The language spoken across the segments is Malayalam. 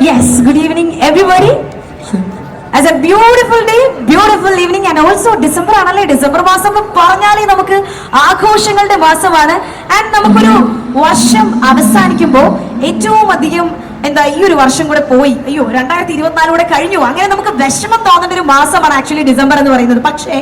Yes, good evening everybody. As a beautiful day, beautiful evening and also December ആണല്ലേ ഡിസംബർ മാസം പറഞ്ഞാലേ നമുക്ക് ആഘോഷങ്ങളുടെ മാസമാണ് ആൻഡ് നമുക്കൊരു വർഷം അവസാനിക്കുമ്പോൾ ഏറ്റവും അധികം ഈ ഒരു വർഷം കൂടെ പോയി അയ്യോ 2024 കൂടെ കഴിഞ്ഞു അങ്ങനെ നമുക്ക് വിഷമം തോന്നുന്ന ഒരു മാസമാണ് ആക്ച്വലി ഡിസംബർ എന്ന് പറയുന്നത്. പക്ഷേ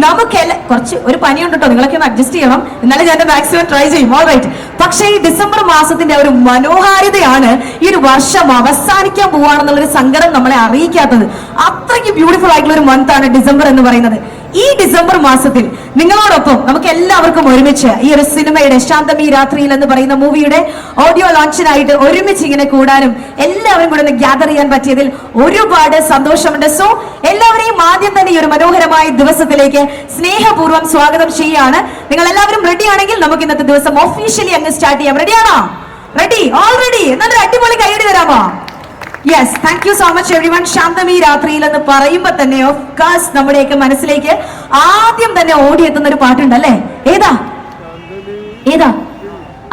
നമുക്കെല്ലാം കുറച്ച് ഒരു പനിയുണ്ട് കേട്ടോ, നിങ്ങളൊക്കെ ഒന്ന് അഡ്ജസ്റ്റ് ചെയ്യണം, എന്നാലും ഞാൻ മാക്സിമം ട്രൈ ചെയ്യും. All right. പക്ഷേ ഈ ഡിസംബർ മാസത്തിന്റെ ഒരു മനോഹാരിതയാണ് ഈ ഒരു വർഷം അവസാനിക്കാൻ പോവാണെന്നുള്ളൊരു സങ്കടം നമ്മളെ അറിയിക്കാത്തത്. അത്രയ്ക്ക് ബ്യൂട്ടിഫുൾ ആയിട്ടുള്ള ഒരു മന്ത് ആണ് ഡിസംബർ എന്ന് പറയുന്നത്. ഈ ഡിസംബർ മാസത്തിൽ നിങ്ങളോടൊപ്പം നമുക്ക് എല്ലാവർക്കും ഒരുമിച്ച് ഈ ഒരു സിനിമയുടെ ശാന്തമീ രാത്രിയിൽ എന്ന് പറയുന്ന മൂവിയുടെ ഓഡിയോ ലോഞ്ചിനായിട്ട് ഒരുമിച്ച് ഇങ്ങനെ കൂടാനും എല്ലാവരും കൂടെ ഒന്ന് ഗ്യാദർ ചെയ്യാൻ പറ്റിയതിൽ ഒരുപാട് സന്തോഷമുണ്ട്. സോ എല്ലാവരെയും ആദ്യം തന്നെ ഈ ഒരു മനോഹരമായ ദിവസത്തിലേക്ക് സ്നേഹപൂർവ്വം സ്വാഗതം ചെയ്യാണ്. നിങ്ങൾ എല്ലാവരും റെഡി ആണെങ്കിൽ നമുക്ക് ഇന്നത്തെ ദിവസം ഒഫീഷ്യലി അങ്ങ് സ്റ്റാർട്ട് ചെയ്യാം. റെഡിയാണോ? റെഡി? ഓൾറെഡി? എന്നൊരു അടിപൊളി കൈയടി തരാമോ? Yes, thank you so much everyone. ശാന്തമീ രാത്രിയിൽ എന്ന് പറയുമ്പോൾ തന്നെ ഓഫ് കോഴ്സ് നമ്മുടെയൊക്കെ മനസ്സിലേക്ക് ആദ്യം തന്നെ ഓടിയെത്തുന്ന ഒരു പാട്ടുണ്ടല്ലേ, ഏതാ ഏതാ?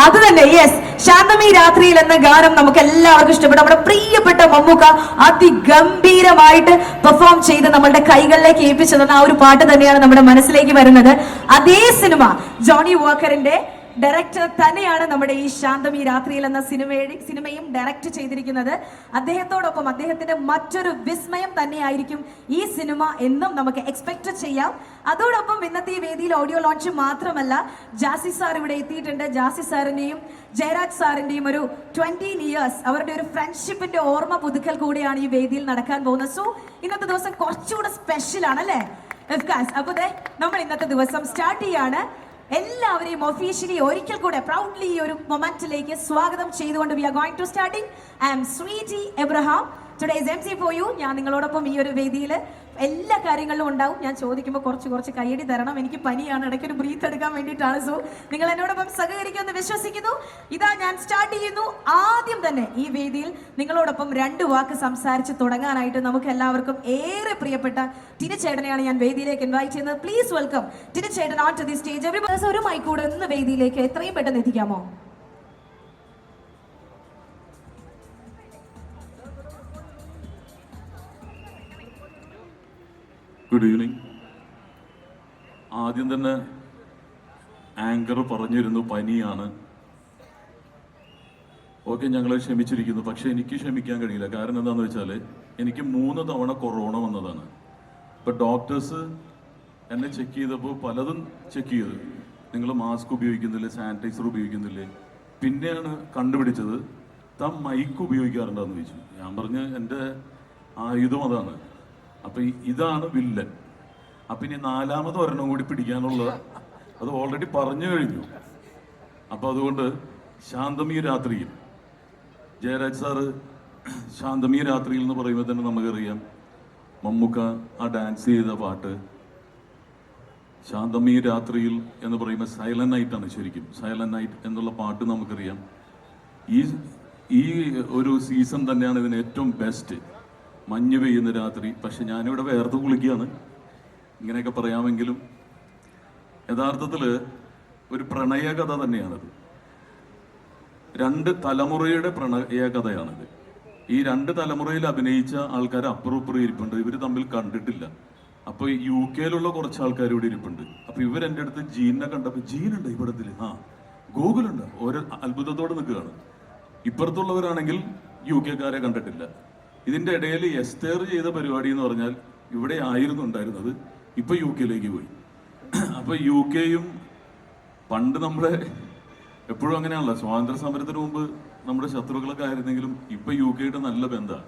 അത് തന്നെ, യെസ്, ശാന്തമീ രാത്രിയിൽ എന്ന ഗാനം നമുക്ക് എല്ലാവർക്കും ഇഷ്ടപ്പെട്ടു. നമ്മുടെ പ്രിയപ്പെട്ട മമ്മൂക്ക അതിഗംഭീരമായിട്ട് പെർഫോം ചെയ്ത് നമ്മളുടെ കൈകളിലേക്ക് ഏൽപ്പിച്ചു തന്ന ആ ഒരു പാട്ട് തന്നെയാണ് നമ്മുടെ മനസ്സിലേക്ക് വരുന്നത്. അതേ സിനിമ ജോണി വാക്കറിന്റെ ഡയറക്ടർ തന്നെയാണ് നമ്മുടെ ഈ ശാന്തമീ രാത്രിയിൽ എന്ന സിനിമയും ഡയറക്ട് ചെയ്തിരിക്കുന്നത്. അദ്ദേഹത്തോടൊപ്പം അദ്ദേഹത്തിന്റെ മറ്റൊരു വിസ്മയം തന്നെയായിരിക്കും ഈ സിനിമ എന്നും നമുക്ക് എക്സ്പെക്ട് ചെയ്യാം. അതോടൊപ്പം ഇന്നത്തെ ഈ വേദിയിൽ ഓഡിയോ ലോഞ്ച് മാത്രമല്ല, ജാസി സാർ ഇവിടെ എത്തിയിട്ടുണ്ട്. ജാസി സാറിന്റെയും ജയരാജ് സാറിന്റെയും ഒരു 20 ഇയേഴ്സ് അവരുടെ ഒരു ഫ്രണ്ട്ഷിപ്പിന്റെ ഓർമ്മ പുതുക്കൽ കൂടെയാണ് ഈ വേദിയിൽ നടക്കാൻ പോകുന്നത്. സോ ഇന്നത്തെ ദിവസം കുറച്ചുകൂടെ സ്പെഷ്യൽ ആണല്ലേ. അപ്പൊ നമ്മൾ ഇന്നത്തെ ദിവസം സ്റ്റാർട്ട് ചെയ്യാണ്. എല്ലാവരെയും ഒഫീഷ്യലി ഒരിക്കൽ കൂടെ പ്രൗഡ്ലി ഈ ഒരു മൊമെന്റിലേക്ക് സ്വാഗതം ചെയ്തുകൊണ്ട് we are going to starting. I am Sweety Abraham, today's MC for you. ഞാൻ നിങ്ങളോടൊപ്പം ഈ ഒരു വേദിയിൽ എല്ലാ കാര്യങ്ങളിലും ഉണ്ടാവും. ഞാൻ ചോദിക്കുമ്പോൾ കുറച്ച് കയ്യടി തരണം, എനിക്ക് പനിയാണ്, ഇടയ്ക്കൊരു ബ്രീത്ത് എടുക്കാൻ വേണ്ടിയിട്ടാണ്. സോ നിങ്ങൾ എന്നോടൊപ്പം സഹകരിക്കുമെന്ന് വിശ്വസിക്കുന്നു. ഇതാ ഞാൻ സ്റ്റാർട്ട് ചെയ്യുന്നു. ആദ്യം തന്നെ ഈ വേദിയിൽ നിങ്ങളോടൊപ്പം 2 വാക്ക് സംസാരിച്ച് തുടങ്ങാനായിട്ട് നമുക്ക് എല്ലാവർക്കും ഏറെ പ്രിയപ്പെട്ട ടിനുചേട്ടനെയാണ് ഞാൻ വേദിയിലേക്ക് ഇൻവൈറ്റ് ചെയ്യുന്നത്. പ്ലീസ് വെൽക്കം ടിനുചേട്ടൻ on to the stage. Everybody ഒരു മൈക്കൂടെ ഒന്ന് വേദിയിലേക്ക് എത്രയും പെട്ടെന്ന് എത്തിക്കാമോ? Good evening. ആദ്യം തന്നെ ആങ്കർ പറഞ്ഞിരുന്നു പനിയാണ്. ഓക്കെ, ഞങ്ങളെ ക്ഷമിച്ചിരിക്കുന്നു. പക്ഷെ എനിക്ക് ക്ഷമിക്കാൻ കഴിയില്ല. കാരണം എന്താണെന്ന് വെച്ചാൽ എനിക്ക് 3 തവണ കൊറോണ വന്നതാണ്. ഇപ്പം ഡോക്ടേഴ്സ് എന്നെ ചെക്ക് ചെയ്തപ്പോൾ പലതും ചെക്ക് ചെയ്തു. നിങ്ങൾ മാസ്ക് ഉപയോഗിക്കുന്നില്ലേ, സാനിറ്റൈസർ ഉപയോഗിക്കുന്നില്ലേ. പിന്നെയാണ് കണ്ടുപിടിച്ചത് താൻ മൈക്ക് ഉപയോഗിക്കാറുണ്ടെന്ന് ചോദിച്ചു. ഞാൻ പറഞ്ഞ് എൻ്റെ ആയുധം അതാണ്. അപ്പൊ ഇതാണ് വില്ലൻ. അപ്പൊ ഇനി 4ാമത് ഒരെണ്ണം കൂടി പിടിക്കാനുള്ള അത് ഓൾറെഡി പറഞ്ഞു കഴിഞ്ഞു. അപ്പൊ അതുകൊണ്ട് ശാന്തമീ രാത്രിയിൽ ജയരാജ് സാറ് ശാന്തമീ രാത്രിയിൽ എന്ന് പറയുമ്പോൾ തന്നെ നമുക്കറിയാം മമ്മൂക്ക ആ ഡാൻസ് ചെയ്ത പാട്ട്. ശാന്തമീ രാത്രിയിൽ എന്ന് പറയുമ്പോൾ സൈലന്റ് നൈറ്റ് ആണ്. ശരിക്കും സൈലന്റ് നൈറ്റ് എന്നുള്ള പാട്ട് നമുക്കറിയാം. ഈ ഒരു സീസൺ തന്നെയാണ് ഇതിന് ഏറ്റവും ബെസ്റ്റ്. മഞ്ഞ് പെയ്യുന്ന രാത്രി. പക്ഷെ ഞാനിവിടെ വേർത്ത് കുളിക്കുകയാണ്. ഇങ്ങനെയൊക്കെ പറയാമെങ്കിലും യഥാർത്ഥത്തിൽ ഒരു പ്രണയകഥ തന്നെയാണത്. 2 തലമുറയുടെ പ്രണയകഥയാണിത്. ഈ 2 തലമുറയിൽ അഭിനയിച്ച ആൾക്കാർ അപ്പുറം ഇരിപ്പുണ്ട്. ഇവർ തമ്മിൽ കണ്ടിട്ടില്ല. അപ്പൊ UK കുറച്ച് ആൾക്കാർ ഇവിടെ ഇരിപ്പുണ്ട്. അപ്പൊ ഇവരെൻ്റെ അടുത്ത് ജീനെ കണ്ടപ്പോൾ ജീനുണ്ട് ഈ പടത്തിൽ, ഗൂഗിളുണ്ട്, ഓരോ അത്ഭുതത്തോടെ നിൽക്കുകയാണ്. ഇപ്പുറത്തുള്ളവരാണെങ്കിൽ UK കണ്ടിട്ടില്ല. ഇതിന്റെ ഇടയിൽ എസ്തേർ ചെയ്ത പരിപാടി എന്ന് പറഞ്ഞാൽ ഇവിടെ ആയിരുന്നു ഉണ്ടായിരുന്നത്, ഇപ്പൊ UK പോയി. അപ്പൊ UK പണ്ട് നമ്മളെ എപ്പോഴും അങ്ങനെയാണല്ലോ, സ്വാതന്ത്ര്യ സമരത്തിന് മുമ്പ് നമ്മുടെ ശത്രുക്കളൊക്കെ ആയിരുന്നെങ്കിലും ഇപ്പൊ UK നല്ല ബന്ധമാണ്.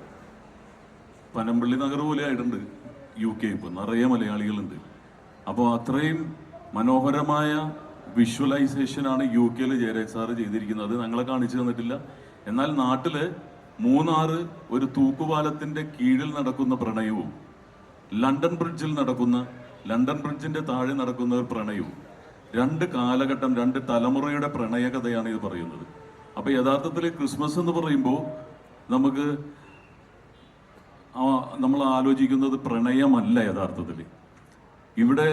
പനമ്പള്ളി നഗർ പോലെ ആയിട്ടുണ്ട് UK. ഇപ്പൊ നിറയെ മലയാളികളുണ്ട്. അപ്പോൾ അത്രയും മനോഹരമായ വിഷ്വലൈസേഷനാണ് UK ജയരാജ് സാറ് ചെയ്തിരിക്കുന്നത്. അത് ഞങ്ങളെ കാണിച്ചു തന്നിട്ടില്ല. എന്നാൽ നാട്ടില് മൂന്നാറ് ഒരു തൂക്കുപാലത്തിന്റെ കീഴിൽ നടക്കുന്ന പ്രണയവും ലണ്ടൻ ബ്രിഡ്ജിന്റെ താഴെ നടക്കുന്ന ഒരു പ്രണയവും 2 കാലഘട്ടം 2 തലമുറയുടെ പ്രണയകഥയാണ് ഇത് പറയുന്നത്. അപ്പൊ യഥാർത്ഥത്തിൽ ക്രിസ്മസ് എന്ന് പറയുമ്പോൾ നമ്മൾ ആലോചിക്കുന്നത് പ്രണയമല്ല. യഥാർത്ഥത്തിൽ ഇവിടെ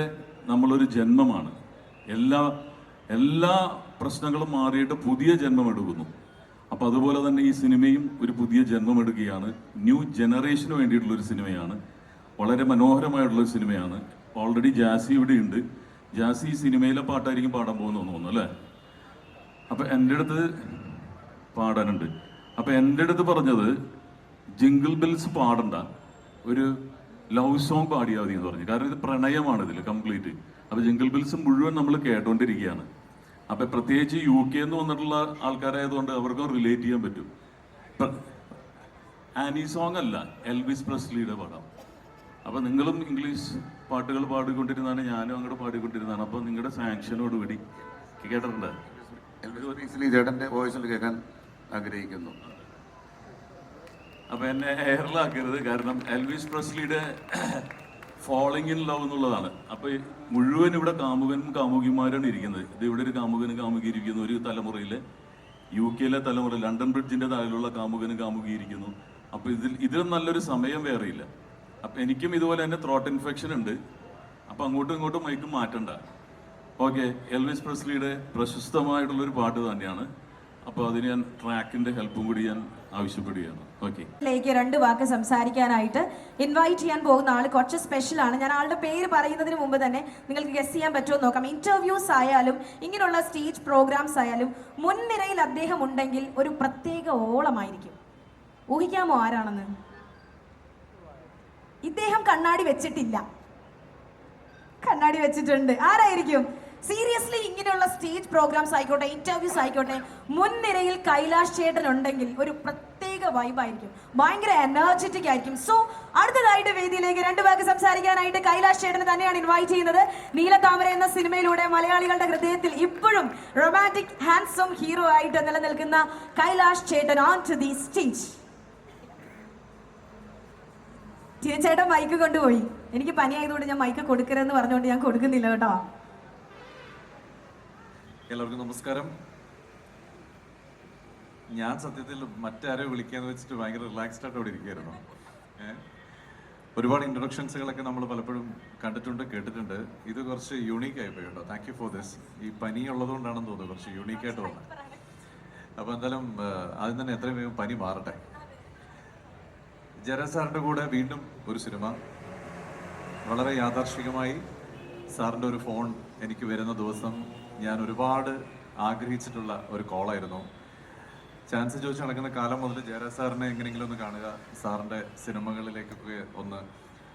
നമ്മളൊരു എല്ലാ പ്രശ്നങ്ങളും മാറിയിട്ട് പുതിയ ജന്മം എടുക്കുന്നു. അപ്പൊ അതുപോലെ തന്നെ ഈ സിനിമയും ഒരു പുതിയ ജന്മമെടുക്കുകയാണ്. ന്യൂ ജനറേഷന് വേണ്ടിയിട്ടുള്ള ഒരു സിനിമയാണ്. വളരെ മനോഹരമായിട്ടുള്ള ഒരു സിനിമയാണ്. ഓൾറെഡി ജാസി ഇവിടെ ഉണ്ട്. ജാസി ഈ സിനിമയിലെ പാട്ടായിരിക്കും പാടാൻ പോകുന്നു തോന്നുന്നു അല്ലേ? അപ്പൊ എൻ്റെ അടുത്ത് പാടാനുണ്ട്. അപ്പൊ എൻ്റെ അടുത്ത് പറഞ്ഞത് ജിംഗിൾ ബെൽസ് പാടണ്ട, ഒരു ലവ് സോങ് പാടിയാൽ മതി എന്ന് പറഞ്ഞു. കാരണം ഇത് പ്രണയമാണ് ഇതിൽ കംപ്ലീറ്റ്. അപ്പൊ ജിംഗിൾ ബെൽസ് മുഴുവൻ നമ്മൾ കേട്ടോണ്ടിരിക്കുകയാണ്. അപ്പൊ പ്രത്യേകിച്ച് UK എന്ന് വന്നിട്ടുള്ള ആൾക്കാരായതുകൊണ്ട് അവർക്കും റിലേറ്റ് ചെയ്യാൻ പറ്റും. ആനി സോങ് അല്ല, എൽവിസ് പ്രസ്ലിയുടെ പാടാം. അപ്പൊ നിങ്ങളും ഇംഗ്ലീഷ് പാട്ടുകൾ പാടിക്കൊണ്ടിരുന്നാണ്, ഞാനും അങ്ങോട്ട് പാടിക്കൊണ്ടിരുന്നതാണ്. അപ്പൊ നിങ്ങളുടെ സാങ്ഷനോടുകൂടി കേട്ടിട്ടുണ്ട്. എൽവിസ് പ്രസ്ലി ചേട്ടന്റെ വോയിസിൽ കേൾക്കാൻ ആഗ്രഹിക്കുന്നു. അപ്പൊ എന്നെ എയറിലാക്കരുത്, കാരണം എൽവിസ് പ്രസ്ലിയുടെ ഫോളിങ് ഇൻ ലവ് എന്നുള്ളതാണ്. അപ്പൊ മുഴുവൻ ഇവിടെ കാമുകനും കാമുകിമാരാണ് ഇരിക്കുന്നത്. ഇത് ഇവിടെ ഒരു കാമുകനും കാമുകി ഇരിക്കുന്നു, ഒരു തലമുറയിലെ UK തലമുറ, ലണ്ടൻ ബ്രിഡ്ജിന്റെ താഴെയുള്ള കാമുകനും കാമുകി ഇരിക്കുന്നു. അപ്പൊ ഇതിലും നല്ലൊരു സമയം വേറെയില്ല. അപ്പൊ എനിക്കും ഇതുപോലെ തന്നെ ത്രോട്ട് ഇൻഫെക്ഷൻ ഉണ്ട്. അപ്പൊ അങ്ങോട്ടും ഇങ്ങോട്ടും മൈക്ക് മാറ്റണ്ട. ഓക്കെ, എൽവിസ് പ്രസ്ലിയുടെ പ്രശസ്തമായിട്ടുള്ള ഒരു പാട്ട് തന്നെയാണ്. അപ്പോൾ അതിന് ഞാൻ ട്രാക്കിന്റെ ഹെൽപ്പും കൂടി ഞാൻ ആവശ്യപ്പെടുകയാണ്. ഓക്കെ, രണ്ട് വാക്ക് സംസാരിക്കാനായിട്ട് ഇൻവൈറ്റ് ചെയ്യാൻ പോകുന്ന ആൾ കുറച്ച് സ്പെഷ്യലാണ്. ഞാൻ ആളുടെ പേര് പറയുന്നതിന് മുമ്പ് തന്നെ നിങ്ങൾക്ക് ഗസ് ചെയ്യാൻ പറ്റുമോ നോക്കാം. ഇന്റർവ്യൂസ് ആയാലും ഇങ്ങനെയുള്ള സ്റ്റേജ് പ്രോഗ്രാംസ് ആയാലും മുൻനിരയിൽ അദ്ദേഹം ഉണ്ടെങ്കിൽ ഒരു പ്രത്യേക ഓളമായിരിക്കും. ഊഹിക്കാമോ ആരാണെന്ന്? ഇദ്ദേഹം കണ്ണാടി വെച്ചിട്ടില്ല, കണ്ണാടി വെച്ചിട്ടുണ്ട്. ആരായിരിക്കും? സീരിയസ്ലി, ഇങ്ങനെയുള്ള സ്റ്റേജ് പ്രോഗ്രാംസ് ആയിക്കോട്ടെ, ഇന്റർവ്യൂസ് ആയിക്കോട്ടെ, മുൻനിരയിൽ കൈലാഷ് ചേട്ടൻ ഉണ്ടെങ്കിൽ ഒരു പ്രത്യേക വൈബായിരിക്കും, ഭയങ്കര എനർജറ്റിക് ആയിരിക്കും. സോ അടുത്തതായിട്ട് വേദിയിലേക്ക് രണ്ട് പേർക്ക് സംസാരിക്കാനായിട്ട് കൈലാഷ് ചേട്ടനെ തന്നെയാണ് ഇൻവൈറ്റ് ചെയ്യുന്നത്. നീലത്താമര എന്ന സിനിമയിലൂടെ മലയാളികളുടെ ഹൃദയത്തിൽ ഇപ്പോഴും റൊമാൻറ്റിക് ഹാൻഡ്സം ഹീറോ ആയിട്ട് നിലനിൽക്കുന്ന കൈലാഷ് ചേട്ടൻ ഓൺ ടു ദി സ്റ്റേജ്. ചേട്ടൻ മൈക്ക് കൊണ്ടുപോയി. എനിക്ക് പനിയായതുകൊണ്ട് ഞാൻ മൈക്ക് കൊടുക്കരുതെന്ന് പറഞ്ഞുകൊണ്ട് ഞാൻ കൊടുക്കുന്നില്ല കേട്ടോ. എല്ലാവർക്കും നമസ്കാരം. ഞാൻ സത്യത്തിൽ മറ്റാരോ വിളിക്കാന്ന് വെച്ചിട്ട് ഭയങ്കര റിലാക്സ്ഡ് ആയിട്ട് അവിടെ ഇരിക്കുകയായിരുന്നു. ഒരുപാട് ഇൻട്രൊഡക്ഷൻസുകളൊക്കെ നമ്മൾ പലപ്പോഴും കണ്ടിട്ടുണ്ട്, കേട്ടിട്ടുണ്ട്. ഇത് കുറച്ച് യൂണീക്ക് ആയിപ്പോയി കേട്ടോ. Thank you for this. ഈ പനി ഉള്ളതുകൊണ്ടാണെന്ന് തോന്നുന്നു കുറച്ച് യൂണീക്കായിട്ട് വന്നത്. അപ്പോൾ എന്തായാലും ആദ്യം തന്നെ എത്രയും വേഗം പനി മാറട്ടെ. ജയരാജ് സാറിൻ്റെ കൂടെ വീണ്ടും ഒരു സിനിമ. വളരെ യാഥാർഥികമായി സാറിൻ്റെ ഒരു ഫോൺ എനിക്ക് വരുന്ന ദിവസം ഞാൻ ഒരുപാട് ആഗ്രഹിച്ചിട്ടുള്ള ഒരു കോളായിരുന്നു. ചാൻസ് ചോദിച്ച് നടക്കുന്ന കാലം മുതൽ ജയരാജ് സാറിനെ എങ്ങനെയെങ്കിലും ഒന്ന് കാണുക, സാറിൻ്റെ സിനിമകളിലേക്കൊക്കെ ഒന്ന്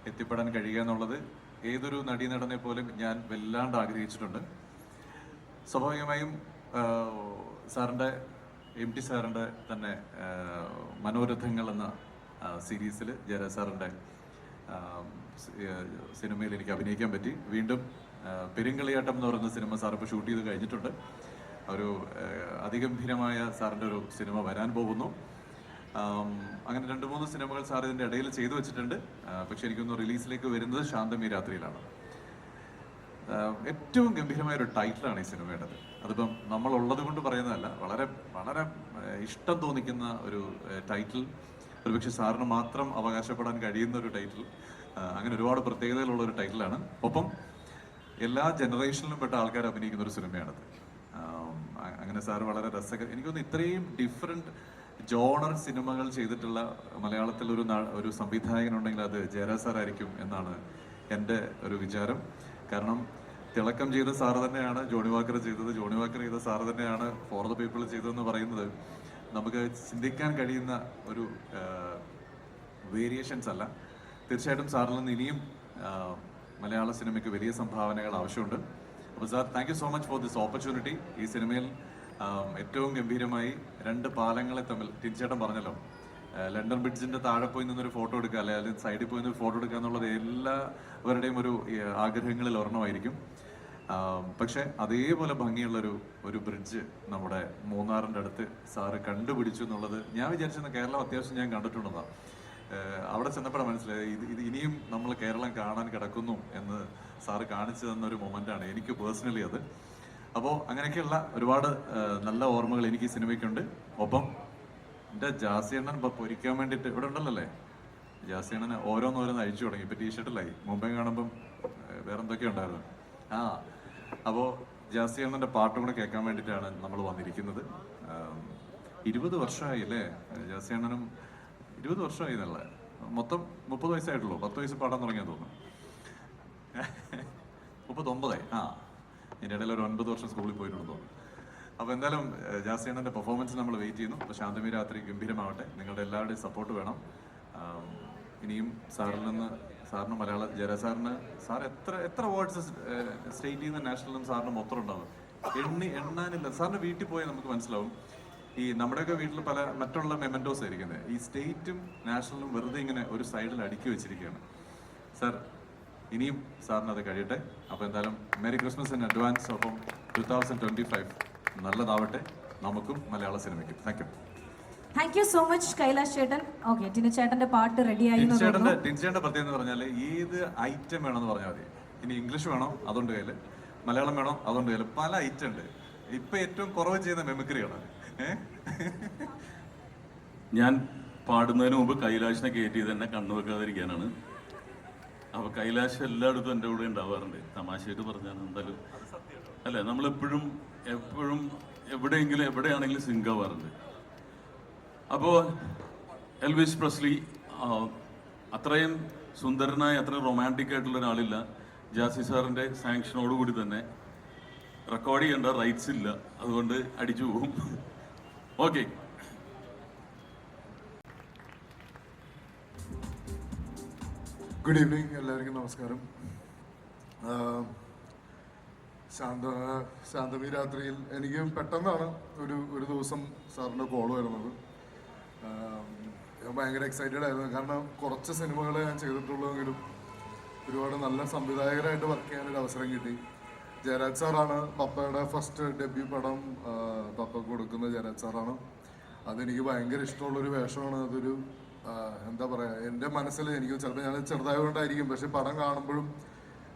എത്തിപ്പെടാൻ കഴിയുക എന്നുള്ളത് ഏതൊരു നടീനടനെ പോലും ഞാൻ വല്ലാണ്ട് ആഗ്രഹിച്ചിട്ടുണ്ട്. സ്വാഭാവികമായും സാറിൻ്റെ MT സാറിൻ്റെ തന്നെ മനോരഥങ്ങൾ എന്ന സീരീസിൽ ജയരാജ് സാറിൻ്റെ സിനിമയിൽ എനിക്ക് അഭിനയിക്കാൻ പറ്റി. വീണ്ടും പെരുങ്കളിയാട്ടം എന്ന് പറയുന്ന സിനിമ സാർ ഇപ്പോൾ ഷൂട്ട് ചെയ്ത് കഴിഞ്ഞിട്ടുണ്ട്. ഒരു അതിഗംഭീരമായ സാറിൻ്റെ ഒരു സിനിമ വരാൻ പോകുന്നു. അങ്ങനെ 2-3 സിനിമകൾ സാർ ഇതിൻ്റെ ഇടയിൽ ചെയ്തു വെച്ചിട്ടുണ്ട്. പക്ഷെ എനിക്കൊന്ന് റിലീസിലേക്ക് വരുന്നത് ശാന്തമീ രാത്രിയിലാണ്. ഏറ്റവും ഗംഭീരമായ ഒരു ടൈറ്റിലാണ് ഈ സിനിമയുടേത്. അതിപ്പം നമ്മളുള്ളത് കൊണ്ട് പറയുന്നതല്ല, വളരെ വളരെ ഇഷ്ടം തോന്നിക്കുന്ന ഒരു ടൈറ്റിൽ. ഒരുപക്ഷെ സാറിന് മാത്രം അവകാശപ്പെടാൻ കഴിയുന്ന ഒരു ടൈറ്റിൽ. അങ്ങനെ ഒരുപാട് പ്രത്യേകതകളുള്ള ഒരു ടൈറ്റിലാണ്. ഒപ്പം എല്ലാ ജനറേഷനിലും പെട്ട ആൾക്കാർ അഭിനയിക്കുന്ന ഒരു സിനിമയാണത്. അങ്ങനെ സാർ വളരെ എനിക്കൊന്ന് ഇത്രയും ഡിഫറെൻറ്റ് ജോണർ സിനിമകൾ ചെയ്തിട്ടുള്ള മലയാളത്തിൽ ഒരു സംവിധായകനുണ്ടെങ്കിൽ അത് ജയരാജ് സാർ ആയിരിക്കും എന്നാണ് എൻ്റെ ഒരു വിചാരം. കാരണം തിളക്കം ചെയ്ത സാറ് തന്നെയാണ് ജോണി വാക്കർ ചെയ്തത്, ജോണി വാക്കർ ചെയ്ത സാറ് തന്നെയാണ് ഫോർ ദ പീപ്പിൾ ചെയ്തതെന്ന് പറയുന്നത് നമുക്ക് ചിന്തിക്കാൻ കഴിയുന്ന ഒരു വേരിയേഷൻസ് അല്ല. തീർച്ചയായിട്ടും സാറിൽ നിന്ന് ഇനിയും മലയാള സിനിമയ്ക്ക് വലിയ സംഭാവനകൾ ആവശ്യമുണ്ട്. അപ്പോൾ sir, thank you so much for this opportunity. ഈ സിനിമയിൽ ഏറ്റവും ഗംഭീരമായി 2 പാലങ്ങളെ തമ്മിൽ, ടിൻചേട്ടൻ പറഞ്ഞല്ലോ, ലണ്ടൻ ബ്രിഡ്ജിന്റെ താഴെ പോയി നിന്നൊരു ഫോട്ടോ എടുക്കുക, അല്ലെങ്കിൽ സൈഡിൽ പോയി നിന്ന് ഫോട്ടോ എടുക്കുക എന്നുള്ളത് എല്ലാവരുടെയും ഒരു ആഗ്രഹങ്ങളിൽ ഒരെണ്ണമായിരിക്കും. പക്ഷെ അതേപോലെ ഭംഗിയുള്ളൊരു ബ്രിഡ്ജ് നമ്മുടെ മൂന്നാറിൻ്റെ അടുത്ത് സാറ് കണ്ടുപിടിച്ചു എന്നുള്ളത് ഞാൻ വിചാരിച്ചിരുന്ന കേരളം അത്യാവശ്യം ഞാൻ കണ്ടിട്ടുണ്ടെന്നാണ്. അവിടെ ചെന്നപ്പോഴാണ് മനസ്സിലായത് ഇത് ഇനിയും നമ്മൾ കേരളം കാണാൻ കിടക്കുന്നു എന്ന് സാറ് കാണിച്ചു തന്നൊരു മൊമെൻ്റാണ് എനിക്ക് പേഴ്സണലി അത്. അപ്പോൾ അങ്ങനെയൊക്കെയുള്ള ഒരുപാട് നല്ല ഓർമ്മകൾ എനിക്ക് ഈ സിനിമയ്ക്കുണ്ട്. ഒപ്പം എൻ്റെ ജാസിയണ്ണൻ പൊരിക്കാൻ വേണ്ടിയിട്ട് ഇവിടെ ഉണ്ടല്ലേ, ജാസിയണ്ണന് ഓരോന്നോരോന്ന് അഴിച്ചു തുടങ്ങി. ഇപ്പം ടീഷർട്ടിലായി, മുമ്പേ കാണുമ്പം വേറെ എന്തൊക്കെ ഉണ്ടായിരുന്നു. അപ്പോൾ ജാസിയണ്ണൻ്റെ പാട്ടും കൂടെ കേൾക്കാൻ വേണ്ടിയിട്ടാണ് നമ്മൾ വന്നിരിക്കുന്നത്. 20 വർഷമായി അല്ലേ ജാസിയണ്ണനും? 20 വർഷമായി എന്നുള്ള മൊത്തം 30 വയസ്സായിട്ടുള്ളൂ. 10 വയസ്സ് പാടാൻ തുടങ്ങിയാൽ തോന്നുന്നു. 39 ആ, ഇതിൻ്റെ ഇടയിൽ ഒരു 9 വർഷം സ്കൂളിൽ പോയിട്ടുണ്ടെന്ന് തോന്നുന്നു. അപ്പോൾ എന്തായാലും ജാസിയണ്ണൻ്റെ പെർഫോമൻസ് നമ്മൾ വെയിറ്റ് ചെയ്യുന്നു. അപ്പോൾ ശാന്തമി രാത്രി ഗംഭീരമാവട്ടെ. നിങ്ങളുടെ എല്ലാവരുടെയും സപ്പോർട്ട് വേണം. ഇനിയും സാറിന് മലയാള ജയരാജ് സാർ എത്ര അവാർഡ്സ് സ്റ്റേറ്റിൽ നിന്ന് നാഷണലിലും സാറിന് മൊത്തം ഉണ്ടാവും? എണ്ണാനില്ല. സാറിൻ്റെ വീട്ടിൽ പോയാൽ നമുക്ക് മനസ്സിലാവും. ഈ നമ്മുടെയൊക്കെ വീട്ടിൽ പല മറ്റുള്ള മെമൻറ്റോസ് ആയിരിക്കുന്നത്, ഈ സ്റ്റേറ്റും നാഷണലും വെറുതെ ഇങ്ങനെ ഒരു സൈഡിൽ അടുക്കി വെച്ചിരിക്കുകയാണ്. സാർ ഇനിയും സാറിന് അത് കഴിയട്ടെ. അപ്പോൾ എന്തായാലും മെരി ക്രിസ്മസ് ഇൻ അഡ്വാൻസ്. ഒപ്പം 2025 നല്ലതാവട്ടെ നമുക്കും മലയാള സിനിമയ്ക്കും. Thank you. Thank you so much Kailash ചേട്ടൻ. ഓക്കെ, ടിനു ചേട്ടന്റെ പാട്ട് റെഡിയായി. ടിൻചേട്ടന്റെ പ്രത്യേകത എന്ന് പറഞ്ഞാൽ ഏത് ഐറ്റം വേണമെന്ന് പറഞ്ഞാൽ മതി. ഇനി ഇംഗ്ലീഷ് വേണോ അതുകൊണ്ട് കയ്യിൽ, മലയാളം വേണോ അതുകൊണ്ട് കയ്യിൽ, പല ഐറ്റം ഉണ്ട്. ഇപ്പൊ ഏറ്റവും കുറവ് ചെയ്യുന്ന മെമിക്രിയാണ്. ഞാൻ പാടുന്നതിന് മുമ്പ് കൈലാഷിനെ കയറ്റിയത് എന്നെ കണ്ണു വെക്കാതിരിക്കാനാണ്. അപ്പൊ കൈലാഷ് എല്ലായിടത്തും എൻ്റെ കൂടെ ഉണ്ടാവാറുണ്ട്. തമാശയായിട്ട് പറഞ്ഞാൽ എന്തായാലും അല്ലേ, നമ്മളെപ്പോഴും എവിടെയാണെങ്കിലും സിങ്ക് ആവാറുണ്ട്. അപ്പോൾ എൽവിസ് പ്രസ്ലി അത്രയും സുന്ദരനായ അത്രയും റൊമാൻറ്റിക് ആയിട്ടുള്ള ഒരാളില്ല. ജാസി സാറിൻ്റെ സാങ്ഷനോടുകൂടി തന്നെ റെക്കോർഡ് ചെയ്യേണ്ട റൈറ്റ്സ് ഇല്ല, അതുകൊണ്ട് അടിച്ചു പോകും. ഓക്കെ. ഗുഡ് ഈവനിങ്, എല്ലാവർക്കും നമസ്കാരം. ശാന്തമി രാത്രിയിൽ എനിക്ക് പെട്ടെന്നാണ് ഒരു ദിവസം സാറിൻ്റെ കോൾ വരുന്നത്. ഞാൻ ഭയങ്കര എക്സൈറ്റഡ് ആയിരുന്നു. കാരണം കുറച്ച് സിനിമകളെ ഞാൻ ചെയ്തിട്ടുള്ളതെങ്കിലും ഒരുപാട് നല്ല സംവിധായകരായിട്ട് വർക്ക് ചെയ്യാനൊരു അവസരം കിട്ടി. ജയരാജ് സാറാണ് പപ്പയുടെ ഫസ്റ്റ് ഡെബ്യൂ പടം പപ്പയ്ക്ക് കൊടുക്കുന്ന ജയരാജ് സാറാണ്. അതെനിക്ക് ഭയങ്കര ഇഷ്ടമുള്ളൊരു വേഷമാണ്. അതൊരു എന്താ പറയുക, എൻ്റെ മനസ്സിൽ എനിക്ക് ചിലപ്പോൾ ഞാൻ ചെറുതായതുകൊണ്ടായിരിക്കും, പക്ഷെ പടം കാണുമ്പോഴും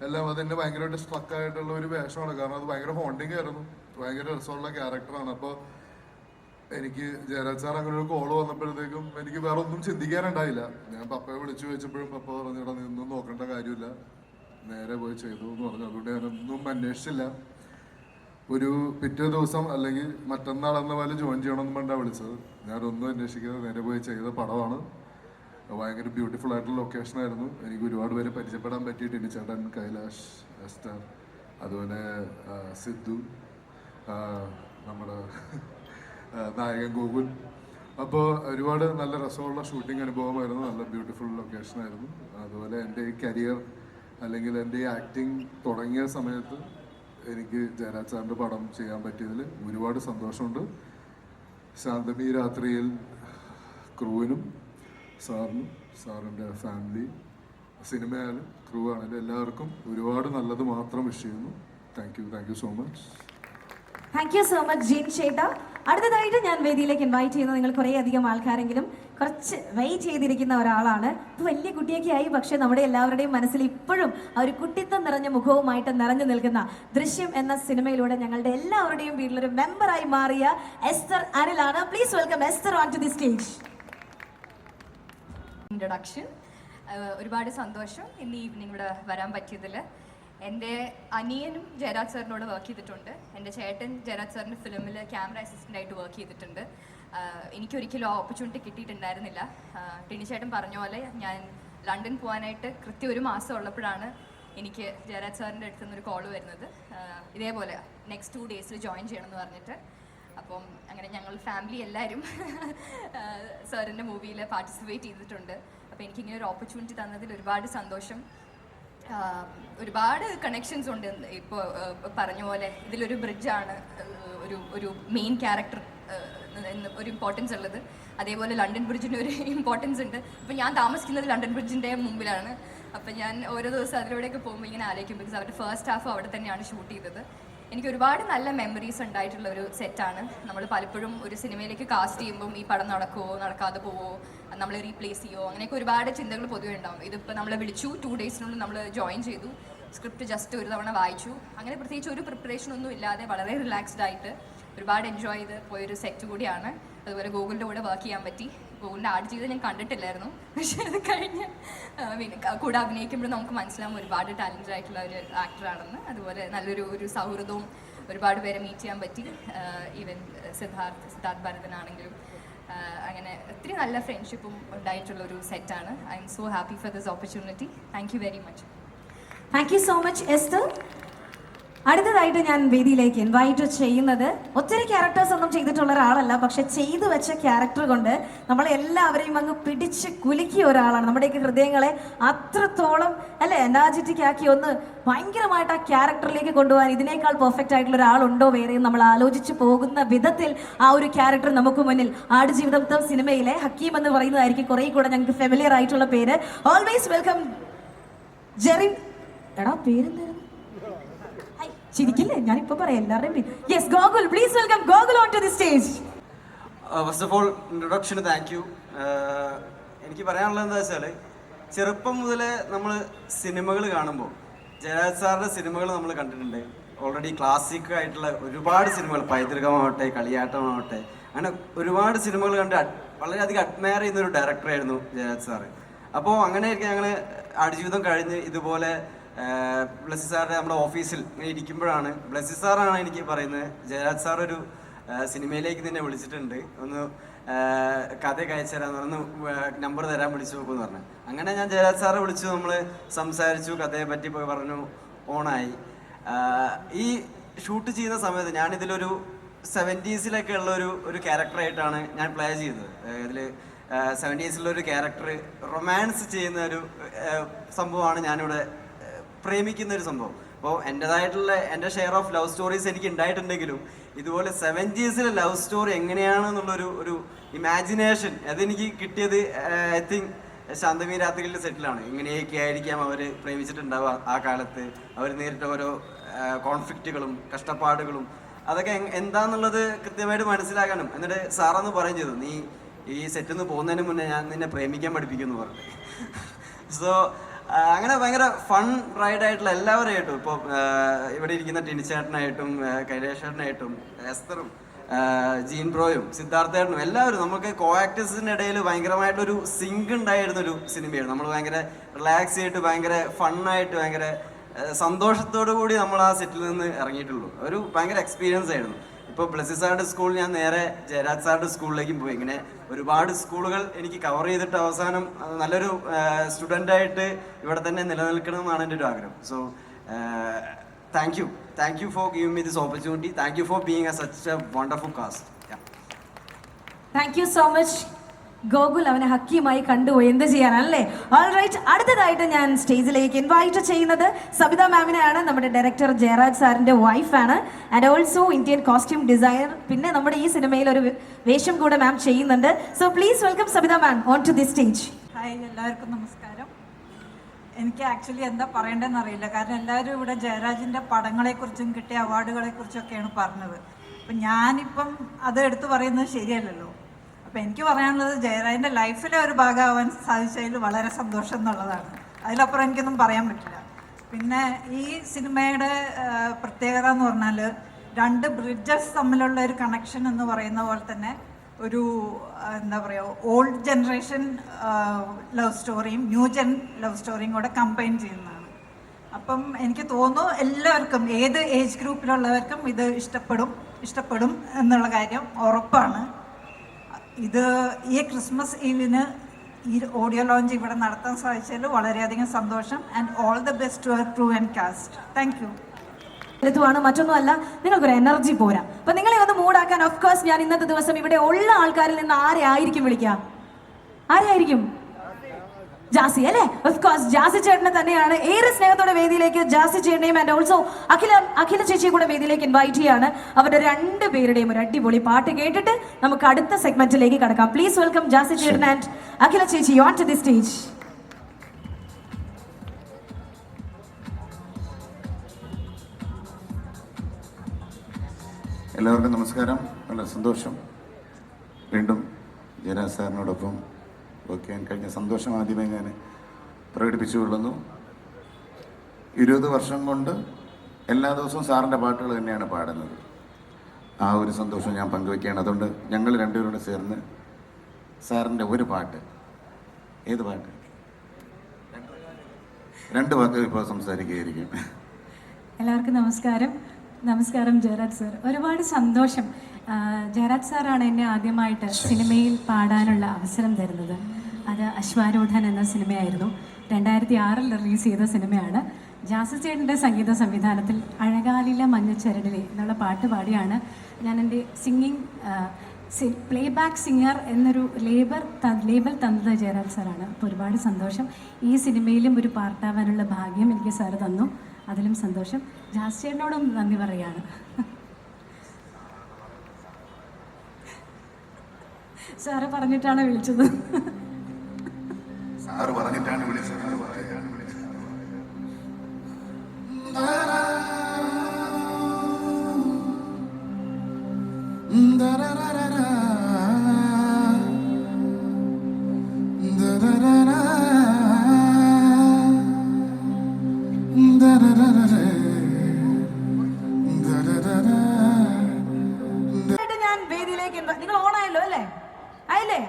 എല്ലാം അതെന്നെ ഭയങ്കരമായിട്ട് സ്ട്രക്കായിട്ടുള്ള ഒരു വേഷമാണ്. കാരണം അത് ഭയങ്കര ഹോണ്ടിങ് ആയിരുന്നു, ഭയങ്കര രസമുള്ള ക്യാരക്ടറാണ്. അപ്പോൾ എനിക്ക് ജയരാജ് സാർ അങ്ങനെ ഒരു കോള് വന്നപ്പോഴത്തേക്കും എനിക്ക് വേറെ ഒന്നും ചിന്തിക്കാനുണ്ടായില്ല. ഞാൻ പപ്പയെ വിളിച്ചു ചോദിച്ചപ്പോഴും പപ്പ പറഞ്ഞിടാ നിന്നും നോക്കേണ്ട കാര്യമില്ല, നേരെ പോയി ചെയ്തു എന്ന് പറഞ്ഞു. അതുകൊണ്ട് ഞാനൊന്നും അന്വേഷിച്ചില്ല. ഒരു പിറ്റേ ദിവസം അല്ലെങ്കിൽ മറ്റന്നാളെന്ന പോലെ ജോയിൻ ചെയ്യണമെന്ന് പറഞ്ഞാണ് വിളിച്ചത്. ഞാനൊന്നും അന്വേഷിക്കാതെ നേരെ പോയി ചെയ്ത പടമാണ്. ഭയങ്കര ബ്യൂട്ടിഫുൾ ആയിട്ടുള്ള ലൊക്കേഷനായിരുന്നു. എനിക്ക് ഒരുപാട് പേര് പരിചയപ്പെടാൻ പറ്റി. ടിനിച്ചേട്ടൻ, കൈലാഷ്, എസ്റ്റർ, അതുപോലെ സിദ്ധു, നമ്മുടെ നായകൻ ഗോകുൽ. അപ്പോൾ ഒരുപാട് നല്ല രസമുള്ള ഷൂട്ടിംഗ് അനുഭവമായിരുന്നു. നല്ല ബ്യൂട്ടിഫുൾ ലൊക്കേഷനായിരുന്നു. അതുപോലെ എൻ്റെ ഈ കരിയർ അല്ലെങ്കിൽ എൻ്റെ ഈ ആക്ടിങ് തുടങ്ങിയ സമയത്ത് എനിക്ക് ജയരാജ് സാറിൻ്റെ പടം ചെയ്യാൻ പറ്റിയതിൽ ഒരുപാട് സന്തോഷമുണ്ട്. ശാന്തമി രാത്രിയിൽ ക്രൂവിനും സാറിനും സാറിൻ്റെ ഫാമിലി, സിനിമയായാലും ക്രൂ ആണെങ്കിലും എല്ലാവർക്കും ഒരുപാട് നല്ലത് മാത്രം വിഷ് ചെയ്യുന്നു. Thank you so much. Thank you so much ജീൻ ചേട്ടാ. അടുത്തതായിട്ട് ഞാൻ വേദിയിലേക്ക് ഇൻവൈറ്റ് ചെയ്യുന്നത്, നിങ്ങൾ കുറേ അധികം ആൾക്കാരെങ്കിലും കുറച്ച് വെയിറ്റ് ചെയ്തിരിക്കുന്ന ഒരാളാണ്. ഇപ്പോൾ വലിയ കുട്ടിയൊക്കെ ആയി, പക്ഷേ നമ്മുടെ എല്ലാവരുടെയും മനസ്സിൽ ഇപ്പോഴും ആ ഒരു കുട്ടിത്തം നിറഞ്ഞ മുഖവുമായിട്ട് നിറഞ്ഞു നിൽക്കുന്ന ദൃശ്യം എന്ന സിനിമയിലൂടെ ഞങ്ങളുടെ എല്ലാവരുടെയും വീട്ടിലൊരു മെമ്പറായി മാറിയ എസ്തർ അനിലാണ്. Please welcome Esther on to the stage. Introduction. ഒരുപാട് സന്തോഷം ഇന്ന് ഈവനിങ് ഇവിടെ വരാൻ പറ്റിയതിൽ. എൻ്റെ അനിയനും ജയരാജ് സാറിനോട് വർക്ക് ചെയ്തിട്ടുണ്ട്. എൻ്റെ ചേട്ടൻ ജയരാജ് സാറിൻ്റെ ഫിലിമിൽ ക്യാമറ അസിസ്റ്റൻ്റായിട്ട് വർക്ക് ചെയ്തിട്ടുണ്ട്. എനിക്കൊരിക്കലും ഓപ്പർച്യൂണിറ്റി കിട്ടിയിട്ടുണ്ടായിരുന്നില്ല. ടിനി ചേട്ടൻ പറഞ്ഞ പോലെ ഞാൻ ലണ്ടൻ പോകാനായിട്ട് കൃത്യം ഒരു മാസം ഉള്ളപ്പോഴാണ് എനിക്ക് ജയരാജ് സാറിൻ്റെ അടുത്ത് നിന്നൊരു കോൾ വരുന്നത്. ഇതേപോലെ നെക്സ്റ്റ് 2 ഡേയ്സിൽ ജോയിൻ ചെയ്യണമെന്ന് പറഞ്ഞിട്ട്. അപ്പം അങ്ങനെ ഞങ്ങൾ ഫാമിലി എല്ലാവരും സാറിൻ്റെ മൂവിയിൽ പാർട്ടിസിപ്പേറ്റ് ചെയ്തിട്ടുണ്ട്. അപ്പോൾ എനിക്കിങ്ങനെ ഒരു ഓപ്പർച്യൂണിറ്റി തന്നതിൽ ഒരുപാട് സന്തോഷം. ഒരുപാട് കണക്ഷൻസ് ഉണ്ട്. ഇപ്പോൾ പറഞ്ഞ പോലെ ഇതിലൊരു ബ്രിഡ്ജാണ് ഒരു മെയിൻ ക്യാരക്ടർ ഒരു ഇമ്പോർട്ടൻസ് ഉള്ളത്. അതേപോലെ ലണ്ടൻ ബ്രിഡ്ജിന് ഒരു ഇമ്പോർട്ടൻസ് ഉണ്ട്. അപ്പോൾ ഞാൻ താമസിക്കുന്നത് ലണ്ടൻ ബ്രിഡ്ജിൻ്റെ മുമ്പിലാണ്. അപ്പോൾ ഞാൻ ഓരോ ദിവസം അതിലൂടെയൊക്കെ പോകുമ്പോൾ ഇങ്ങനെ ആലോചിക്കും, ബിക്കോസ് അവരുടെ ഫസ്റ്റ് ഹാഫ് അവിടെ തന്നെയാണ് ഷൂട്ട് ചെയ്തത്. എനിക്ക് ഒരുപാട് നല്ല മെമ്മറീസ് ഉണ്ടായിട്ടുള്ള ഒരു സെറ്റാണ്. നമ്മൾ പലപ്പോഴും ഒരു സിനിമയിലേക്ക് കാസ്റ്റ് ചെയ്യുമ്പം ഈ പടം നടക്കുമോ നടക്കാതെ പോവോ, നമ്മൾ റീപ്ലേസ് ചെയ്യുമോ, അങ്ങനെയൊക്കെ ഒരുപാട് ചിന്തകൾ പൊതുവെ ഉണ്ടാവും. ഇതിപ്പോൾ നമ്മളെ വിളിച്ചു, 2 ഡേയ്സിനുള്ളിൽ നമ്മൾ ജോയിൻ ചെയ്തു, സ്ക്രിപ്റ്റ് ജസ്റ്റ് ഒരു തവണ വായിച്ചു, അങ്ങനെ പ്രത്യേകിച്ച് ഒരു പ്രിപ്പറേഷനൊന്നും ഇല്ലാതെ വളരെ റിലാക്സ്ഡ് ആയിട്ട് ഒരുപാട് എൻജോയ് ചെയ്ത് പോയൊരു സെറ്റ് കൂടിയാണ്. അതുപോലെ ഗൂഗിളിൻ്റെ കൂടെ വർക്ക് ചെയ്യാൻ പറ്റി. ഗൂഗിളിൻ്റെ ആഡ് ഞാൻ കണ്ടിട്ടില്ലായിരുന്നു, പക്ഷേ അത് കഴിഞ്ഞ് കൂടെ അഭിനയിക്കുമ്പോൾ നമുക്ക് മനസ്സിലാവും ഒരുപാട് ടാലൻറ്റഡ് ആയിട്ടുള്ള ഒരു ആക്ടറാണെന്ന്. അതുപോലെ നല്ലൊരു സൗഹൃദവും ഒരുപാട് പേരെ മീറ്റ് ചെയ്യാൻ പറ്റി. ഈവൻ സിദ്ധാർത്ഥ് ഭരതനാണെങ്കിലും അങ്ങനെ ഒത്തിരി നല്ല ഫ്രണ്ട്ഷിപ്പും ഉണ്ടായിട്ടുള്ള ഒരു സെറ്റാണ്. I M so happy for this opportunity. Thank you very much. Thank you so much Esther. അടുത്തതായിട്ട് ഞാൻ വേദിയിലേക്ക് ഇൻവൈറ്റ് ചെയ്യുന്നത് ഒത്തിരി ക്യാരക്ടേഴ്സ് ഒന്നും ചെയ്തിട്ടുള്ള ഒരാളല്ല, പക്ഷെ ചെയ്തു വെച്ച ക്യാരക്ടർ കൊണ്ട് നമ്മളെ എല്ലാവരെയും അങ്ങ് പിടിച്ച് കുലുക്കിയ ഒരാളാണ്. നമ്മുടെയൊക്കെ ഹൃദയങ്ങളെ അത്രത്തോളം അല്ലെ എനർജറ്റിക് ആക്കി ഒന്ന് ഭയങ്കരമായിട്ട് ആ ക്യാരക്ടറിലേക്ക് കൊണ്ടുപോകാൻ ഇതിനേക്കാൾ പെർഫെക്റ്റ് ആയിട്ടുള്ള ഒരാളുണ്ടോ വേറെയും നമ്മൾ ആലോചിച്ച് പോകുന്ന വിധത്തിൽ ആ ഒരു ക്യാരക്ടർ നമുക്ക് മുന്നിൽ ആടുജീവിതം സിനിമയിലെ ഹക്കീം എന്ന് പറയുന്നതായിരിക്കും കുറേ കൂടെ ഞങ്ങൾക്ക് ഫെമിലിയർ ആയിട്ടുള്ള പേര്. Always welcome Jerin. എടാ പേരെന്തായിരുന്നു? ശരിക്കില്ലേ, ഞാനിപ്പോ പറയാം എല്ലാവരുടെയും. Yes, Gokul. Please welcome Gokul on to the stage. First of all ഇൻട്രൊഡക്ഷന് താങ്ക് യു. എനിക്ക് പറയാനുള്ളത് എന്താ വെച്ചാൽ, ചെറുപ്പം മുതലേ നമ്മൾ സിനിമകൾ കാണുമ്പോൾ ജയരാജ് സാറിൻ്റെ സിനിമകൾ നമ്മൾ കണ്ടിട്ടുണ്ട്. ഓൾറെഡി ക്ലാസിക് ആയിട്ടുള്ള ഒരുപാട് സിനിമകൾ, പൈതൃകമാവട്ടെ, കളിയാട്ടമാവട്ടെ, അങ്ങനെ ഒരുപാട് സിനിമകൾ കണ്ട് വളരെയധികം അഡ്മയർ ചെയ്യുന്ന ഒരു ഡയറക്ടറായിരുന്നു ജയരാജ് സാറ്. അപ്പോൾ അങ്ങനെ ഞങ്ങൾ ആടുജീവിതം കഴിഞ്ഞ് ഇതുപോലെ ബ്ലസ്സി സാറിൻ്റെ നമ്മുടെ ഓഫീസിൽ ഇരിക്കുമ്പോഴാണ് ബ്ലസ്സി സാറാണ് എനിക്ക് പറയുന്നത്, ജയരാജ് സാർ ഒരു സിനിമയിലേക്ക് നിന്നെ വിളിച്ചിട്ടുണ്ട്, ഒന്ന് കഥയൊക്കെ അയച്ചു തരാമെന്ന് പറഞ്ഞു, നമ്പർ തരാൻ വിളിച്ചു നോക്കുമെന്ന് പറഞ്ഞു. അങ്ങനെ ഞാൻ ജയരാജ് സാറെ വിളിച്ചു, നമ്മൾ സംസാരിച്ചു, കഥയെ പറ്റി പോയി പറഞ്ഞു, ഓണായി. ഈ ഷൂട്ട് ചെയ്യുന്ന സമയത്ത് ഞാനിതിലൊരു 70s ഉള്ള ഒരു ക്യാരക്ടറായിട്ടാണ് ഞാൻ പ്ലേ ചെയ്തത്. ഇതിൽ 70s ക്യാരക്ടർ റൊമാൻസ് ചെയ്യുന്ന ഒരു സംഭവമാണ് ഞാനിവിടെ പ്രേമിക്കുന്ന ഒരു സംഭവം. അപ്പോൾ എൻ്റെതായിട്ടുള്ള എൻ്റെ ഷെയർ ഓഫ് ലവ് സ്റ്റോറീസ് എനിക്ക് ഉണ്ടായിട്ടുണ്ടെങ്കിലും ഇതുപോലെ 70s ലവ് സ്റ്റോറി എങ്ങനെയാണെന്നുള്ളൊരു ഇമാജിനേഷൻ അതെനിക്ക് കിട്ടിയത് ഐ തിങ്ക് ശാന്തമീ രാത്രികളിൽ സെറ്റിലാണ്. ഇങ്ങനെയൊക്കെ ആയിരിക്കാം അവർ പ്രേമിച്ചിട്ടുണ്ടാവുക ആ കാലത്ത്. അവർ നേരിട്ട ഓരോ കോൺഫ്ലിക്റ്റുകളും കഷ്ടപ്പാടുകളും അതൊക്കെ എന്താന്നുള്ളത് കൃത്യമായിട്ട് മനസ്സിലാക്കാനും. എന്നിട്ട് സാറന്ന് പറയുകയും ചെയ്തു, നീ ഈ സെറ്റിൽ നിന്ന് പോകുന്നതിന് മുന്നേ ഞാൻ നിന്നെ പ്രേമിക്കാൻ പഠിപ്പിക്കുമെന്ന് പറഞ്ഞു. സോ അങ്ങനെ ഭയങ്കര ഫൺ റൈഡായിട്ടുള്ള എല്ലാവരുമായിട്ടും, ഇപ്പോൾ ഇവിടെ ഇരിക്കുന്ന ടിനിച്ചേട്ടനായിട്ടും കൈലേഷേട്ടനായിട്ടും എസ്തറും ജീൻ ബ്രോയും സിദ്ധാർത്ഥേട്ടനും എല്ലാവരും നമുക്ക് കോ ആക്ടേഴ്സിൻ്റെ ഇടയിൽ ഭയങ്കരമായിട്ടൊരു സിങ്ക് ഉണ്ടായിരുന്നൊരു സിനിമയായിരുന്നു. നമ്മൾ ഭയങ്കര റിലാക്സ് ചെയ്തിട്ട് ഭയങ്കര ഫണ്ണായിട്ട് ഭയങ്കര സന്തോഷത്തോടു കൂടി നമ്മൾ ആ സെറ്റിൽ നിന്ന് ഇറങ്ങിയിട്ടുള്ളൂ. ഒരു ഭയങ്കര എക്സ്പീരിയൻസ് ആയിരുന്നു. ഇപ്പോൾ ബ്ലസ്സി സാറിൻ്റെ സ്കൂൾ ഞാൻ നേരെ ജയരാജ് സാറിൻ്റെ സ്കൂളിലേക്കും പോയി. ഇങ്ങനെ ഒരുപാട് സ്കൂളുകൾ എനിക്ക് കവർ ചെയ്തിട്ട് അവസാനം നല്ലൊരു സ്റ്റുഡൻ്റായിട്ട് ഇവിടെ തന്നെ നിലനിൽക്കണം എന്നാണ് എൻ്റെ ഒരു ആഗ്രഹം. So thank you for giving me this opportunity. Thank you for being such a wonderful cast. Thank you so much Gokul. അവനെ ഹക്കിയുമായി കണ്ടുപോയി, എന്ത് ചെയ്യാനല്ലേ. ഓൾറൈറ്റ്, അടുത്തതായിട്ട് ഞാൻ സ്റ്റേജിലേക്ക് ഇൻവൈറ്റ് ചെയ്യുന്നത് സബിത മാമിനെയാണ്. നമ്മുടെ ഡയറക്ടർ ജയരാജ് സാറിന്റെ വൈഫാണ് and also Indian costume designer. പിന്നെ നമ്മുടെ ഈ സിനിമയിൽ ഒരു വേഷം കൂടെ മാം ചെയ്യുന്നുണ്ട്. So please welcome Sabitha ma'am on to the stage. Hi, എല്ലാവർക്കും നമസ്കാരം. എനിക്ക് ആക്ച്വലി എന്താ പറയേണ്ടതെന്ന് അറിയില്ല, കാരണം എല്ലാവരും ഇവിടെ ജയരാജിൻ്റെ പടങ്ങളെക്കുറിച്ചും കിട്ടിയ അവാർഡുകളെക്കുറിച്ചൊക്കെയാണ് പറഞ്ഞത്. അപ്പം ഞാനിപ്പം അത് എടുത്തു പറയുന്നത് ശരിയല്ലല്ലോ. അപ്പം എനിക്ക് പറയാനുള്ളത്, ജയരാജിൻ്റെ ലൈഫിലെ ഒരു ഭാഗമാവാൻ സാധിച്ചതിൽ വളരെ സന്തോഷം എന്നുള്ളതാണ്. അതിലപ്പുറം എനിക്കൊന്നും പറയാൻ പറ്റില്ല. പിന്നെ ഈ സിനിമയുടെ പ്രത്യേകത എന്ന് പറഞ്ഞാൽ, രണ്ട് ബ്രിഡ്ജസ് തമ്മിലുള്ള ഒരു കണക്ഷൻ എന്ന് പറയുന്ന പോലെ തന്നെ ഒരു എന്താ പറയുക, ഓൾഡ് ജനറേഷൻ ലവ് സ്റ്റോറിയും ന്യൂ ജെൻ ലവ് സ്റ്റോറിയും കൂടെ കമ്പൈൻ ചെയ്യുന്നതാണ്. അപ്പം എനിക്ക് തോന്നുന്നു എല്ലാവർക്കും, ഏത് ഏജ് ഗ്രൂപ്പിലുള്ളവർക്കും ഇത് ഇഷ്ടപ്പെടും എന്നുള്ള കാര്യം ഉറപ്പാണ്. ഇത് ഈ ക്രിസ്മസ് ഈവിന് ഈ ഓഡിയോ ലോഞ്ച് ഇവിടെ നടത്താൻ സാധിച്ചതിൽ വളരെയധികം സന്തോഷം. And all the best to our crew and cast. Thank you. മറ്റൊന്നുമല്ല, നിങ്ങൾക്കൊരു എനർജി പോരാ. അപ്പൊ നിങ്ങളെ ഒന്ന് മൂടാക്കാൻ ഓഫ് കോഴ്സ് ഞാൻ ഇന്നത്തെ ദിവസം ഇവിടെ ഉള്ള ആൾക്കാരിൽ നിന്ന് ആരെയായിരിക്കും വിളിക്കുക? ആരെയായിരിക്കും? ജാസി അല്ലേ? ഓഫ് കോഴ്സ് ജാസി ചേട്ടനെ തന്നെയാണ് ഏറെ സ്നേഹത്തോടെ വേദിയിലേക്ക് ജാസി ചേട്ടനെയും ആൻഡ് ഓൾസോ അഖില ചേച്ചിയെ കൂടെ വേദിയിലേക്ക് ഇൻവൈറ്റ് ചെയ്യാണ്. അവരുടെ രണ്ടുപേരുടെയും ഒരു അടിപൊളി പാട്ട് കേട്ടിട്ട് നമുക്ക് അടുത്ത സെഗ്മെന്റിലേക്ക് കടക്കാം. പ്ലീസ് വെൽക്കം ജാസി ചേട്ടൻ ആൻഡ് അഖില ചേച്ചി ഓൺ ടു ദി സ്റ്റേജ്. എല്ലാവർക്കും നമസ്കാരം. വളരെ സന്തോഷം വീണ്ടും ജയരാജ് സാറിനോടൊപ്പം വർക്ക് ചെയ്യാൻ കഴിഞ്ഞ സന്തോഷം ആദ്യമേ ഞാൻ പ്രകടിപ്പിച്ചുകൊള്ളുന്നു. 20 വർഷം കൊണ്ട് എല്ലാ ദിവസവും സാറിൻ്റെ പാട്ടുകൾ തന്നെയാണ് പാടുന്നത്. ആ ഒരു സന്തോഷം ഞാൻ പങ്കുവയ്ക്കുകയാണ്. അതുകൊണ്ട് ഞങ്ങൾ രണ്ടുപേരോട് ചേർന്ന് സാറിൻ്റെ ഒരു പാട്ട്, ഏത് പാട്ട്, 2 വാക്കുകൾ ഇപ്പോൾ സംസാരിക്കുകയായിരിക്കും. എല്ലാവർക്കും നമസ്കാരം. നമസ്കാരം ജയരാജ് സാർ. ഒരുപാട് സന്തോഷം. ജയരാജ് സാറാണ് എന്നെ ആദ്യമായിട്ട് സിനിമയിൽ പാടാനുള്ള അവസരം തരുന്നത്. അത് അശ്വാരൂഢൻ എന്ന സിനിമയായിരുന്നു. 2006 റിലീസ് ചെയ്ത സിനിമയാണ്. ജാസി ചേട്ടൻ്റെ സംഗീത സംവിധാനത്തിൽ അഴകാലില മഞ്ഞച്ചരടിലെ എന്നുള്ള പാട്ട് പാടിയാണ് ഞാൻ എൻ്റെ സിംഗിങ് പ്ലേ ബാക്ക് സിംഗർ എന്നൊരു ലേബൽ തന്നത് ജയരാജ് സാറാണ്. അപ്പോൾ ഒരുപാട് സന്തോഷം. ഈ സിനിമയിലും ഒരു പാർട്ടാവാനുള്ള ഭാഗ്യം എനിക്ക് സാറ് തന്നു. അതിലും സന്തോഷം. ജാസി ചേട്ടനോടും നന്ദി പറയാണ്. സാറ് പറഞ്ഞിട്ടാണ് വിളിച്ചത്. സാറ് പറഞ്ഞിട്ടാണ് വിളിച്ചത്. ഞാൻ വേദിയിലേക്ക് നിങ്ങൾ ഓണായല്ലോ അല്ലേ? ആയില്ലേ?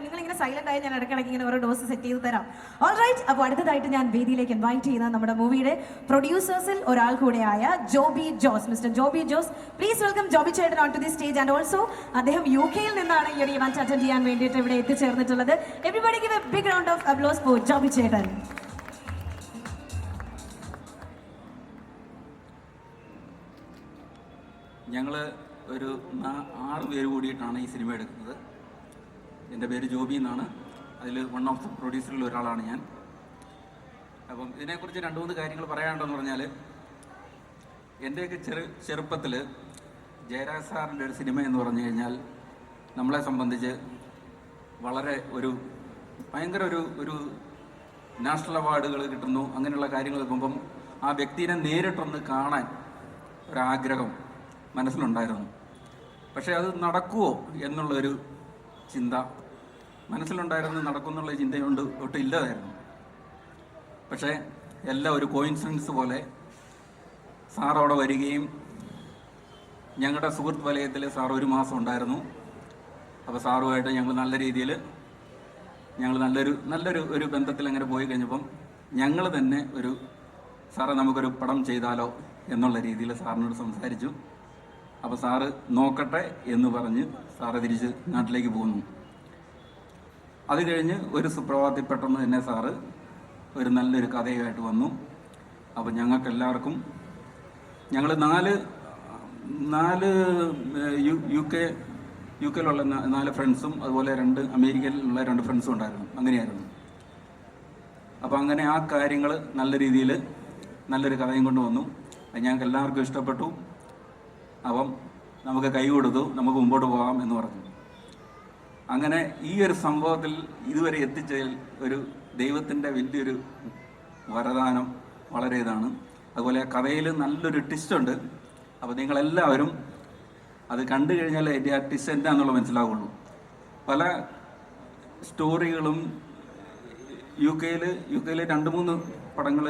നിങ്ങൾ ഇങ്ങനെ സൈലന്റ് ആയി ഞാൻ ഇടയ്ക്കിടയ്ക്ക് ഇങ്ങനെ ഓരോ ഡോസ് സെറ്റ് ചെയ്ത് തരാം. ഓൾറൈറ്റ്. അപ്പോൾ അടുത്തതായിട്ട് ഞാൻ വേദിയിലേക്ക് ഇൻവൈറ്റ് ചെയ്യുന്ന നമ്മുടെ മൂവിയുടെ പ്രൊഡ്യൂസേഴ്സിൽ ഒരാൾ കൂടെയായ Joby Jose, mister Joby Jose. Please welcome Joby ചേട്ടൻ on to the stage. And also അദ്ദേഹം UK-യിൽ നിന്നാണ് ഈ ഒരു ഇവന്റ് അറ്റൻഡ് ചെയ്യാൻ വേണ്ടിയിട്ട് ഇവിടെ എത്തിച്ചേർന്നിട്ടുള്ളത്. Everybody give a big round of applause for Joby ചേട്ടൻ. ഞങ്ങൾ ഒരു 6 പേര് കൂടിയിട്ടാണ് ഈ സിനിമ എടുക്കുന്നത്. എൻ്റെ പേര് ജോബി എന്നാണ്. അതിൽ വൺ ഓഫ് ദ പ്രൊഡ്യൂസറിൽ ഒരാളാണ് ഞാൻ. അപ്പം ഇതിനെക്കുറിച്ച് 2-3 കാര്യങ്ങൾ പറയാനുണ്ടെന്ന് പറഞ്ഞാൽ, എൻ്റെയൊക്കെ ചെറുപ്പത്തിൽ ജയരാജ് സാറിൻ്റെ ഒരു സിനിമ എന്ന് പറഞ്ഞു കഴിഞ്ഞാൽ നമ്മളെ സംബന്ധിച്ച് വളരെ ഭയങ്കര ഒരു നാഷണൽ അവാർഡുകൾ കിട്ടുന്നു, അങ്ങനെയുള്ള കാര്യങ്ങൾ എത്തുമ്പം ആ വ്യക്തിനെ നേരിട്ടൊന്ന് കാണാൻ ഒരാഗ്രഹം മനസ്സിലുണ്ടായിരുന്നു. പക്ഷേ അത് നടക്കുമോ എന്നുള്ളൊരു ചിന്ത മനസ്സിലുണ്ടായിരുന്നു. നടക്കുമെന്നുള്ള ചിന്തയുണ്ട് ഒട്ടും ഇല്ലാതായിരുന്നു. പക്ഷേ എല്ലാം ഒരു കോയിൻസിഡൻസ് പോലെ സാർ അവിടെ വരികയും ഞങ്ങളുടെ സുഹൃത്ത് വലയത്തിൽ സാർ 1 മാസം ഉണ്ടായിരുന്നു. അപ്പോൾ സാറുമായിട്ട് ഞങ്ങൾ നല്ല രീതിയിൽ നല്ലൊരു ബന്ധത്തിൽ അങ്ങനെ പോയി കഴിഞ്ഞപ്പം ഞങ്ങൾ തന്നെ സാറേ നമുക്കൊരു പടം ചെയ്താലോ എന്നുള്ള രീതിയിൽ സാറിനോട് സംസാരിച്ചു. അപ്പോൾ സാറ് നോക്കട്ടെ എന്ന് പറഞ്ഞ് സാറ് തിരിച്ച് നാട്ടിലേക്ക് പോകുന്നു. അത് കഴിഞ്ഞ് ഒരു സുപ്രഭാതത്തിൽ പെട്ടെന്ന് തന്നെ സാറ് ഒരു നല്ലൊരു കഥയായിട്ട് വന്നു. അപ്പോൾ ഞങ്ങൾക്കെല്ലാവർക്കും ഞങ്ങൾ 4 യുകെയിലുള്ള 4 ഫ്രണ്ട്സും അതുപോലെ 2 അമേരിക്കയിലുള്ള 2 ഫ്രണ്ട്സും ഉണ്ടായിരുന്നു. അങ്ങനെയായിരുന്നു. അപ്പോൾ അങ്ങനെ ആ കാര്യങ്ങൾ നല്ല രീതിയിൽ നല്ലൊരു കഥയും കൊണ്ട് വന്നു. അത് ഞങ്ങൾക്ക് എല്ലാവർക്കും ഇഷ്ടപ്പെട്ടു. അപ്പം നമുക്ക് കൈ കൊടുത്തു, നമുക്ക് മുമ്പോട്ട് പോകാം എന്ന് പറഞ്ഞു. അങ്ങനെ ഈ ഒരു സംഭവത്തിൽ ഇതുവരെ എത്തിച്ചതിൽ ഒരു ദൈവത്തിൻ്റെ വലിയൊരു വരദാനം വളരെ ഇതാണ്. അതുപോലെ കഥയിൽ നല്ലൊരു ട്വിസ്റ്റുണ്ട്. അപ്പോൾ നിങ്ങളെല്ലാവരും അത് കണ്ടു കഴിഞ്ഞാൽ എൻ്റെ ആ ട്വിസ്റ്റ് എന്താണെന്നുള്ള മനസ്സിലാവുള്ളൂ. പല സ്റ്റോറികളും യുകെയിൽ 2-3 പടങ്ങൾ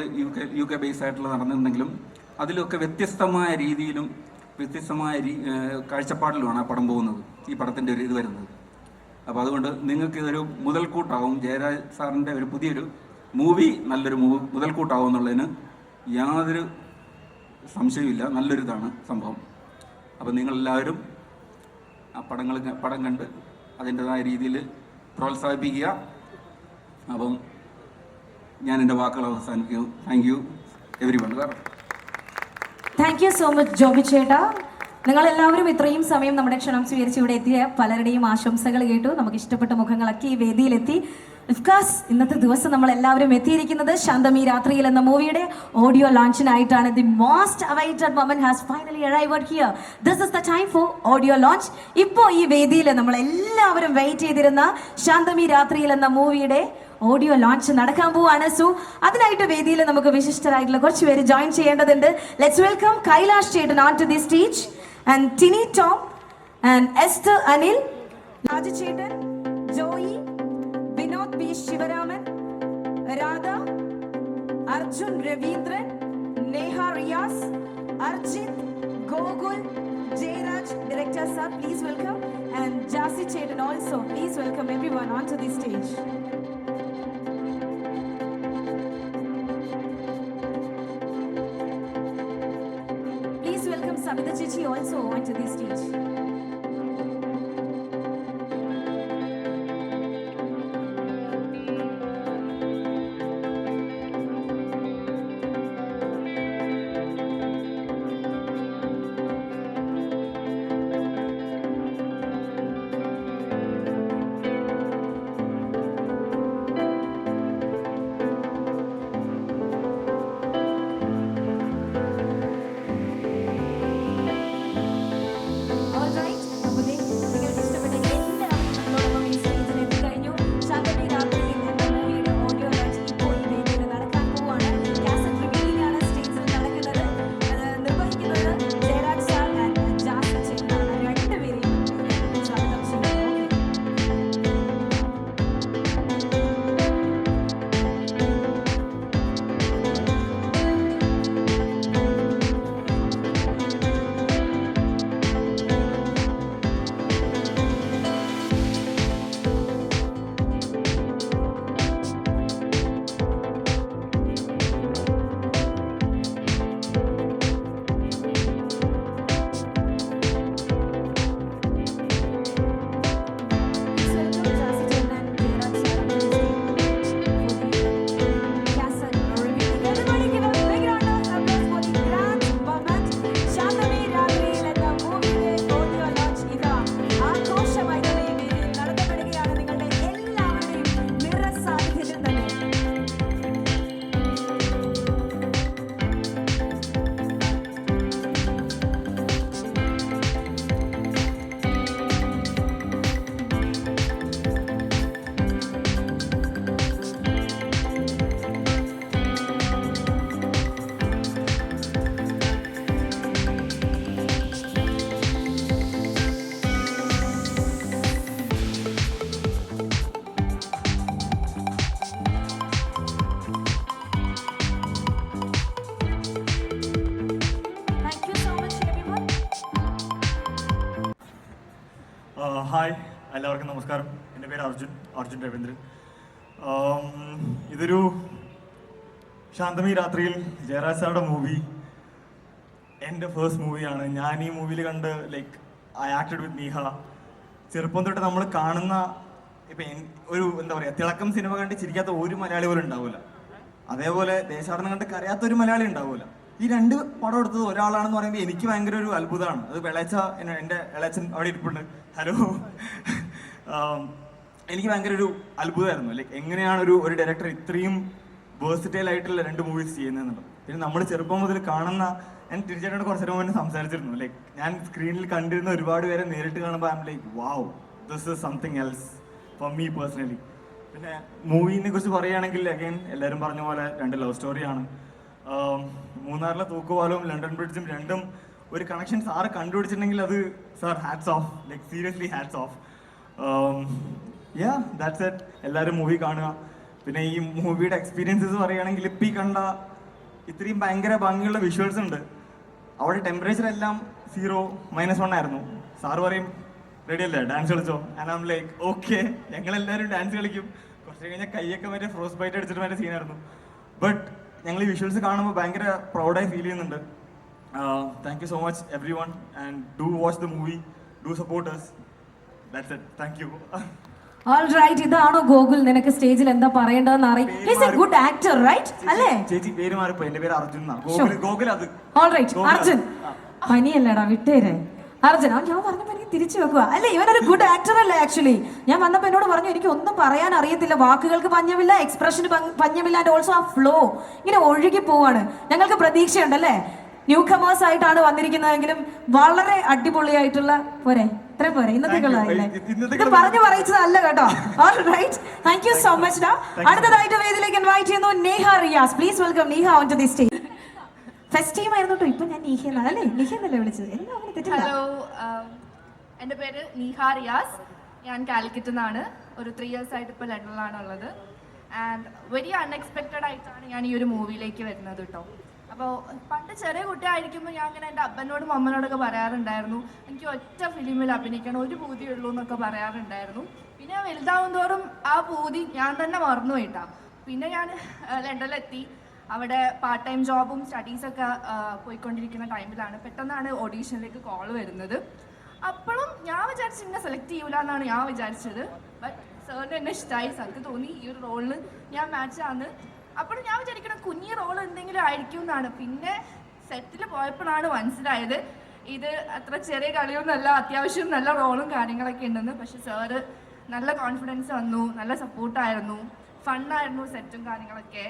യുകെ ബേസ് ആയിട്ടുള്ള നടന്നിട്ടുണ്ടെങ്കിലും അതിലൊക്കെ വ്യത്യസ്തമായ രീതിയിലും വ്യത്യസ്തമായ കാഴ്ചപ്പാടിലുമാണ് ആ പടം പോകുന്നത്, ഈ പടത്തിൻ്റെ ഒരു ഇത് വരുന്നത്. അപ്പോൾ അതുകൊണ്ട് നിങ്ങൾക്ക് ഇതൊരു മുതൽക്കൂട്ടാവും. ജയരാജ് സാറിൻ്റെ ഒരു പുതിയൊരു മൂവി നല്ലൊരു മുതൽക്കൂട്ടാവും എന്നുള്ളതിന് യാതൊരു സംശയമില്ല. നല്ലൊരിതാണ് സംഭവം. അപ്പോൾ നിങ്ങളെല്ലാവരും ആ പടം കണ്ട് അതിൻ്റെതായ രീതിയിൽ പ്രോത്സാഹിപ്പിക്കുക. അപ്പം ഞാൻ എൻ്റെ വാക്കുകൾ അവസാനിക്കുന്നു. Thank you everyone. Thank you so much Joby ചേട്ടാ. നിങ്ങളെല്ലാവരും ഇത്രയും സമയം നമ്മുടെ ക്ഷണം സ്വീകരിച്ച് ഇവിടെ എത്തിയ പലരുടെയും ആശംസകൾ കേട്ടു. നമുക്ക് ഇഷ്ടപ്പെട്ട മുഖങ്ങളൊക്കെ ഈ വേദിയിലെത്തി. ഓഫ്കോഴ്സ് ഇന്നത്തെ ദിവസം നമ്മൾ എല്ലാവരും എത്തിയിരിക്കുന്നത് ശാന്തമി രാത്രിയിൽ എന്ന മൂവിയുടെ ഓഡിയോ ലോഞ്ചിനായിട്ടാണ്. The most awaited moment has finally arrived here. This is the time for audio launch. ഇപ്പോൾ ഈ വേദിയിൽ നമ്മൾ എല്ലാവരും വെയിറ്റ് ചെയ്തിരുന്ന ശാന്തമി രാത്രിയിൽ എന്ന മൂവിയുടെ ഓഡിയോ ലോഞ്ച് നടക്കാൻ പോവാണ്. സോ അതിനായിട്ട് വേദിയിൽ നമുക്ക് വിശിഷ്ടരായിട്ടുള്ള കുറച്ച് പേര് ജോയിൻ ചെയ്യേണ്ടതുണ്ട്. ലെറ്റ്സ് വെൽക്കം കൈലാഷ് ചേട്ടൻ on to the stage and Tini Tom and Esther Anil, Raju ചേട്ടൻ, Joy, Vinod B Sivaraman, Radha, Arjun Raveendran, Neha Riyas, Arjith, Gokul, Jayaraj, director sir, please welcome, and Jasi Chetan also, please welcome everyone onto the stage. Please welcome Savita Chichi also onto the stage. Hi എല്ലാവർക്കും നമസ്കാരം. എൻ്റെ പേര് അർജുൻ രവീന്ദ്രൻ. ഇതൊരു ശാന്തമി രാത്രിയിൽ ജയരാജ് സാറുടെ മൂവി, എൻ്റെ ഫസ്റ്റ് മൂവിയാണ്. ഞാൻ ഈ മൂവിയിൽ കണ്ട് ഐ ആക്ടഡ് വിത്ത് നീഹ. ചെറുപ്പം തൊട്ട് നമ്മൾ കാണുന്ന ഒരു എന്താ പറയുക, തിളക്കം സിനിമ കണ്ട് ചിരിക്കാത്ത ഒരു മലയാളി പോലും ഉണ്ടാവില്ല. അതേപോലെ ദേശാടനം കണ്ട് കരയാത്ത ഒരു മലയാളി ഉണ്ടാവില്ല. ഈ രണ്ട് പടം എടുത്തത് ഒരാളാണെന്ന് പറയുമ്പോൾ എനിക്ക് ഭയങ്കര ഒരു അത്ഭുതമാണ്. അത് എൻ്റെ ഇളയച്ചൻ അവിടെ ഇരിപ്പുണ്ട്. ഹലോ. എനിക്ക് ഭയങ്കര ഒരു അത്ഭുതമായിരുന്നു. എങ്ങനെയാണ് ഒരു ഡയറക്ടർ ഇത്രയും വേഴ്സിറ്റൈൽ ആയിട്ടുള്ള രണ്ട് മൂവീസ് ചെയ്യുന്നതെന്നുള്ളത്. പിന്നെ നമ്മൾ ചെറുപ്പം മുതൽ കാണുന്ന, ഞാൻ തീർച്ചയായിട്ടും കുറച്ചു നേരം മുന്നേ സംസാരിച്ചിരുന്നു, ഞാൻ സ്ക്രീനിൽ കണ്ടിരുന്ന ഒരുപാട് പേരെ നേരിട്ട് കാണുമ്പോൾ I M wow, this is something else for me personally. പിന്നെ മൂവിനെ കുറിച്ച് പറയുകയാണെങ്കിൽ അഗൈൻ എല്ലാവരും പറഞ്ഞ പോലെ രണ്ട് ലവ് സ്റ്റോറിയാണ്. മൂന്നാറിലെ തൂക്കുപാലവും ലണ്ടൻ ബ്രിഡ്ജും രണ്ടും ഒരു കണക്ഷൻ സാറ് കണ്ടുപിടിച്ചിട്ടുണ്ടെങ്കിൽ അത് sir hats off, seriously hats off. That's it. എല്ലാവരും മൂവി കാണുക. പിന്നെ ഈ മൂവിയുടെ എക്സ്പീരിയൻസസ് പറയുകയാണെങ്കിൽ ഇപ്പം ഈ കണ്ട ഇത്രയും ഭയങ്കര ഭംഗിയുള്ള വിഷ്വൽസ് ഉണ്ട്. അവിടെ ടെമ്പറേച്ചർ എല്ലാം 0, -1 ആയിരുന്നു. സാറ് പറയും റെഡി അല്ലേ, ഡാൻസ് കളിച്ചോ? And I am like okay, ഞങ്ങളെല്ലാവരും ഡാൻസ് കളിക്കും. കുറച്ച് കഴിഞ്ഞാൽ കൈയൊക്കെ മറ്റേ ഫ്രോസ്റ്റ് ബൈറ്റ് അടിച്ചിട്ട് മറ്റേ സീനായിരുന്നു. ബട്ട് ഞങ്ങൾ ഈ വിഷ്വൽസ് കാണുമ്പോൾ ഭയങ്കര പ്രൗഡായി ഫീൽ ചെയ്യുന്നുണ്ട്. Thank you so much everyone, and do watch the movie, do support us. That's it. Thank you. Alright, ഇതാണോ ഗോകുൽ? നിനക്ക് സ്റ്റേജിൽ എന്താ പറയേണ്ടതെന്ന് അറിയാം. He's a good actor, right? അല്ലേ? ചേച്ചി പേര് മാറിപ്പോ, എന്റെ പേര് അർജുൻ. ഗോകുൽ അത്. ഓൾറൈറ്റ്, അർജുൻ. പനിയല്ലടാ, വിട്ടേരെ. അർജുൻ, ഞാൻ പറഞ്ഞപ്പോ എനിക്ക് തിരിച്ചു വെക്കുക അല്ലേ? ഇവനൊരു ഗുഡ് ആക്ടർ അല്ലേ? ആക്ച്വലി ഞാൻ വന്നപ്പോ എന്നോട് പറഞ്ഞു എനിക്ക് ഒന്നും പറയാൻ അറിയത്തില്ല, വാക്കുകൾക്ക് പഞ്ഞമില്ല, എക്സ്പ്രഷന് പഞ്ഞമില്ല, ആൻഡ് ഓൾസോ ആ ഫ്ലോ ഇങ്ങനെ ഒഴുകി പോവാണ്. ഞങ്ങൾക്ക് പ്രതീക്ഷയുണ്ടല്ലേ? ന്യൂ കമേഴ്സ് ആയിട്ടാണ് വന്നിരിക്കുന്നതെങ്കിലും വളരെ അടിപൊളിയായിട്ടുള്ള പോരെ, ഇത്ര പോരെ ഇന്നത്തെ കളറില്ലേ? ഇത് പറഞ്ഞു പറയിച്ചതല്ല കേട്ടോ. Alright, thank you so much. അടുത്തതായിട്ട് വേദിയിലേക്ക് ഇൻവൈറ്റ് ചെയ്യുന്നു Neha Riyas. Please welcome Neha on to the stage. First time ആയിരുന്നു കേട്ടോ. ഇപ്പൊ ഞാൻ നീഹ എന്നല്ലേ വിളിച്ചത്? എല്ലാവരും തെറ്റില്ല. ഹലോ, എൻ്റെ പേര് നീഹ റിയാസ്. ഞാൻ കാലിക്കറ്റിൽ നിന്നാണ്. ഒരു 3 years ആയിട്ട് ഇപ്പോൾ ലണ്ടനിലാണ് ഉള്ളത്. ആൻഡ് വെരി അൺഎക്സ്പെക്റ്റഡ് ആയിട്ടാണ് ഞാൻ ഈ ഒരു മൂവിയിലേക്ക് വരുന്നത് കേട്ടോ. അപ്പോൾ പണ്ട് ചെറിയ കുട്ടിയായിരിക്കുമ്പോൾ ഞാൻ ഇങ്ങനെ എൻ്റെ അപ്പനോടും അമ്മനോടൊക്കെ പറയാറുണ്ടായിരുന്നു എനിക്ക് ഒറ്റ ഫിലിമിൽ അഭിനയിക്കണം, ഒരു പൂതിയുള്ളൂ എന്നൊക്കെ പറയാറുണ്ടായിരുന്നു. പിന്നെ വലുതാവും തോറും ആ പൂതി ഞാൻ തന്നെ മറന്നു പോയിട്ടാ. പിന്നെ ഞാൻ ലണ്ടനിലെത്തി. അവിടെ പാർട്ട് ടൈം ജോബും സ്റ്റഡീസൊക്കെ പോയിക്കൊണ്ടിരിക്കുന്ന ടൈമിലാണ് പെട്ടെന്നാണ് ഓഡീഷനിലേക്ക് കോൾ വരുന്നത്. അപ്പോഴും ഞാൻ വിചാരിച്ചു എന്നെ സെലക്ട് ചെയ്യൂല എന്നാണ് ഞാൻ വിചാരിച്ചത്. ബട്ട് സാറിന് എന്നെ ഇഷ്ടമായി, സാർക്ക് തോന്നി ഈ ഒരു റോളിന് ഞാൻ മാച്ചാണ്. അപ്പോഴും ഞാൻ വിചാരിക്കണം കുഞ്ഞി റോൾ എന്തെങ്കിലും ആയിരിക്കും എന്നാണ്. പിന്നെ സെറ്റിൽ പോയപ്പോഴാണ് മനസ്സിലായത് ഇത് അത്ര ചെറിയ കളിയൊന്നുമല്ല, അത്യാവശ്യം നല്ല റോളും കാര്യങ്ങളൊക്കെ ഉണ്ടെന്ന്. പക്ഷെ സാറ് നല്ല കോൺഫിഡൻസ് വന്നു, നല്ല സപ്പോർട്ടായിരുന്നു, ഫണ്ണായിരുന്നു സെറ്റും കാര്യങ്ങളൊക്കെ.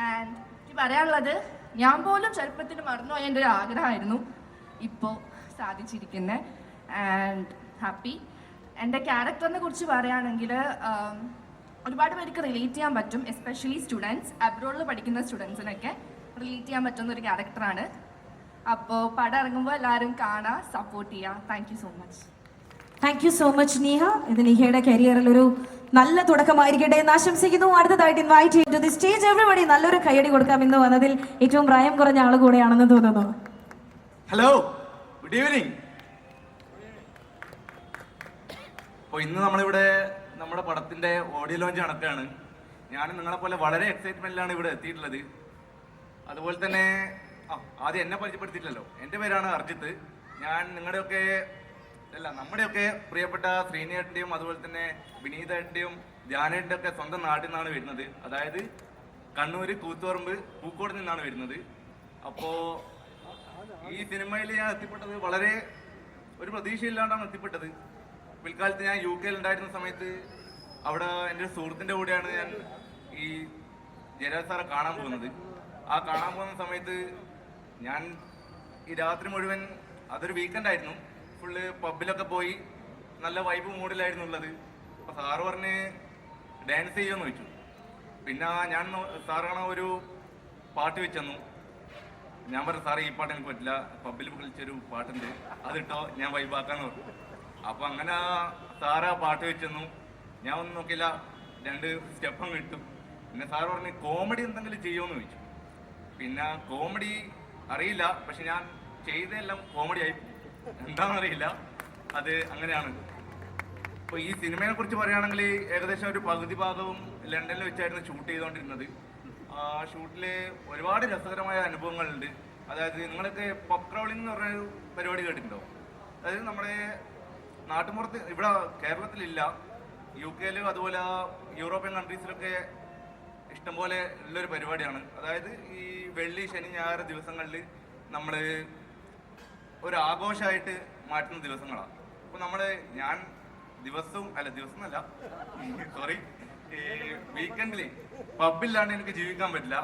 ആൻഡ് എനിക്ക് പറയാനുള്ളത്, ഞാൻ പോലും ചെറുപ്പത്തിൽ മറന്നുപോയ എൻ്റെ ഒരു ആഗ്രഹമായിരുന്നു, ഇപ്പോൾ സാധിച്ചിരിക്കുന്നത്. And happy. എൻ്റെ ക്യാരക്ടറിനെ കുറിച്ച് പറയുകയാണെങ്കിൽ ഒരുപാട് പേർക്ക് റിലേറ്റ് ചെയ്യാൻ പറ്റും, എസ്പെഷ്യലി സ്റ്റുഡൻസ്, അബ്രോഡിൽ പഠിക്കുന്ന സ്റ്റുഡൻസിനൊക്കെ റിലേറ്റ് ചെയ്യാൻ പറ്റുന്ന ഒരു ക്യാരക്ടറാണ്. അപ്പോൾ പടം ഇറങ്ങുമ്പോൾ എല്ലാവരും കാണാം, സപ്പോർട്ട് ചെയ്യുക. Thank you so much. Thank you so much Neha. ഇത് നീഹയുടെ കരിയറിൽ ഒരു നല്ല തുടക്കമായിരിക്കട്ടെ എന്ന് ആശംസിക്കുന്നു. അടുത്തതായിട്ട് ഇൻവൈറ്റ് ചെയ്തു ദി സ്റ്റേജ് എവരിബഡി. നല്ലൊരു കയ്യടി കൊടുക്കാം. ഇന്ന് വന്നതിൽ ഏറ്റവും പ്രായം കുറഞ്ഞ ആൾ കൂടെയാണെന്ന് തോന്നുന്നു. Hello, good evening. അപ്പോൾ ഇന്ന് നമ്മളിവിടെ നമ്മുടെ പടത്തിന്റെ ഓഡിയോ ലോഞ്ച് നടക്കുകയാണ്. ഞാൻ നിങ്ങളെ പോലെ വളരെ എക്സൈറ്റ്മെന്റിലാണ് ഇവിടെ എത്തിയിട്ടുള്ളത്. അതുപോലെ തന്നെ ആദ്യം എന്നെ പരിചയപ്പെടുത്തിയിട്ടില്ലല്ലോ. എൻ്റെ പേരാണ് അർജിത്ത്. ഞാൻ നമ്മുടെയൊക്കെ പ്രിയപ്പെട്ട ശ്രീനിയേട്ടൻ്റെയും അതുപോലെ തന്നെ വിനീതേട്ടൻ്റെയും ധ്യാനേട്ടൻ്റെ ഒക്കെ സ്വന്തം നാട്ടിൽ നിന്നാണ് വരുന്നത്. അതായത് കണ്ണൂര് കൂത്തുപറമ്പ് പൂക്കോട് നിന്നാണ് വരുന്നത്. അപ്പോൾ ഈ സിനിമയിൽ ഞാൻ എത്തിപ്പെട്ടത് വളരെ ഒരു പ്രതീക്ഷയില്ലാണ്ടാണ് എത്തിപ്പെട്ടത്. പിൽക്കാലത്ത് ഞാൻ UK ഉണ്ടായിരുന്ന സമയത്ത് അവിടെ എൻ്റെ ഒരു സുഹൃത്തിൻ്റെ കൂടെയാണ് ഞാൻ ഈ ജയരാജ് സാറെ കാണാൻ പോകുന്നത്. ആ കാണാൻ പോകുന്ന സമയത്ത് ഞാൻ ഈ രാത്രി മുഴുവൻ, അതൊരു വീക്കെൻഡ് ആയിരുന്നു, ഫുള്ള് പബ്ബിലൊക്കെ പോയി നല്ല വൈബ് മൂഡിലായിരുന്നു ഉള്ളത്. അപ്പോൾ സാറ് പറഞ്ഞ് ഡാൻസ് ചെയ്യുമെന്ന് ചോദിച്ചു. പിന്നെ ഞാൻ സാറാണ് ഒരു പാട്ട് വെച്ചു തന്നു. ഞാൻ പറഞ്ഞു സാറേ ഈ പാട്ട് എനിക്ക് പറ്റില്ല, പബ്ബിൽ കളിച്ചൊരു പാട്ടുണ്ട്, അതിട്ടോ ഞാൻ വൈബാക്കാന്ന് പറഞ്ഞു. അപ്പോൾ അങ്ങനെ സാറ് ആ പാട്ട് വെച്ചു തന്നു. ഞാൻ ഒന്നും നോക്കിയില്ല, 2 സ്റ്റെപ്പും കിട്ടും. പിന്നെ സാറ് പറഞ്ഞ് കോമഡി എന്തെങ്കിലും ചെയ്യുമെന്ന് ചോദിച്ചു. പിന്നെ കോമഡി അറിയില്ല, പക്ഷെ ഞാൻ ചെയ്തതെല്ലാം കോമഡി ആയി, എന്താണെന്നറിയില്ല, അത് അങ്ങനെയാണ്. അപ്പോൾ ഈ സിനിമയെ കുറിച്ച് പറയുകയാണെങ്കിൽ ഏകദേശം ഒരു പകുതി ഭാഗവും ലണ്ടനിൽ വെച്ചായിരുന്നു ഷൂട്ട് ചെയ്തുകൊണ്ടിരുന്നത്. ആ ഷൂട്ടിൽ ഒരുപാട് രസകരമായ അനുഭവങ്ങളുണ്ട്. അതായത് നിങ്ങളൊക്കെ പബ് ക്രൗളിംഗ് എന്ന് പറഞ്ഞൊരു പരിപാടി കേട്ടിട്ടുണ്ടോ? അതായത് നമ്മുടെ നാട്ടുമ്പുറത്ത്, ഇവിടെ കേരളത്തിലില്ല, UK അതുപോലെ യൂറോപ്യൻ കൺട്രീസിലൊക്കെ ഇഷ്ടംപോലെ ഉള്ളൊരു പരിപാടിയാണ്. അതായത് ഈ വെള്ളി ശനി ഞായർ ദിവസങ്ങളിൽ നമ്മൾ ഒരു ആഘോഷമായിട്ട് മാറ്റുന്ന ദിവസങ്ങളാണ്. അപ്പോൾ ഞാൻ വീക്കെൻഡിൽ പബ്ബില്ലാണ്ട് എനിക്ക് ജീവിക്കാൻ പറ്റില്ല.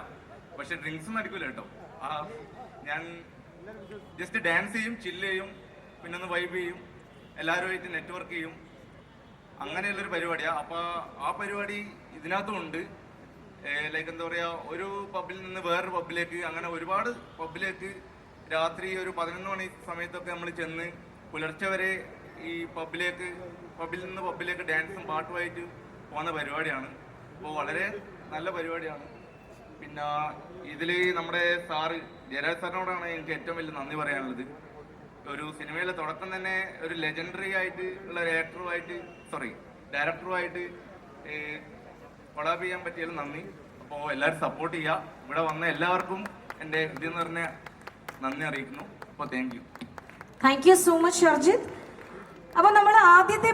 പക്ഷെ ഡ്രിങ്ക്സും അടിക്കൂല കേട്ടോ. ഞാൻ ജസ്റ്റ് ഡാൻസ് ചെയ്യും, ചില്ല് ചെയ്യും, പിന്നെ ഒന്ന് വൈബ് ചെയ്യും, എല്ലാവരുമായിട്ട് നെറ്റ്വർക്ക് ചെയ്യും, അങ്ങനെയുള്ളൊരു പരിപാടിയാണ്. അപ്പോൾ ആ പരിപാടി ഇതിനകത്തും ഉണ്ട്. ലൈക്ക് എന്താ പറയുക, ഒരു പബ്ബിൽ നിന്ന് വേറൊരു പബ്ബിലേക്ക്, അങ്ങനെ ഒരുപാട് പബ്ബിലേക്ക് രാത്രി ഒരു 11 മണി സമയത്തൊക്കെ നമ്മൾ ചെന്ന് പുലർച്ചെ വരെ ഈ പബ്ബിൽ നിന്ന് പബ്ബിലേക്ക് ഡാൻസും പാട്ടുമായിട്ട് പോകുന്ന പരിപാടിയാണ്. അപ്പോൾ വളരെ നല്ല പരിപാടിയാണ്. പിന്നെ ഇതിൽ നമ്മുടെ സാറ് ജയരാജ് സാറിനോടാണ് എനിക്ക് ഏറ്റവും വലിയ നന്ദി പറയാനുള്ളത്. ഒരു സിനിമയിലെ തുടക്കം തന്നെ ഒരു ലെജൻഡറി ആയിട്ട് ഉള്ള ഒരു ഡയറക്ടറുമായിട്ട് കൊളാബ് ചെയ്യാൻ പറ്റിയാലും നന്ദി. അപ്പോൾ എല്ലാവരും സപ്പോർട്ട് ചെയ്യുക. ഇവിടെ വന്ന എല്ലാവർക്കും എൻ്റെ ഹൃദയം നിറഞ്ഞ നന്ദി അറിയിക്കുന്നു. അപ്പോൾ thank you so much Arjith. അപ്പോൾ നമ്മൾ ആദ്യത്തെ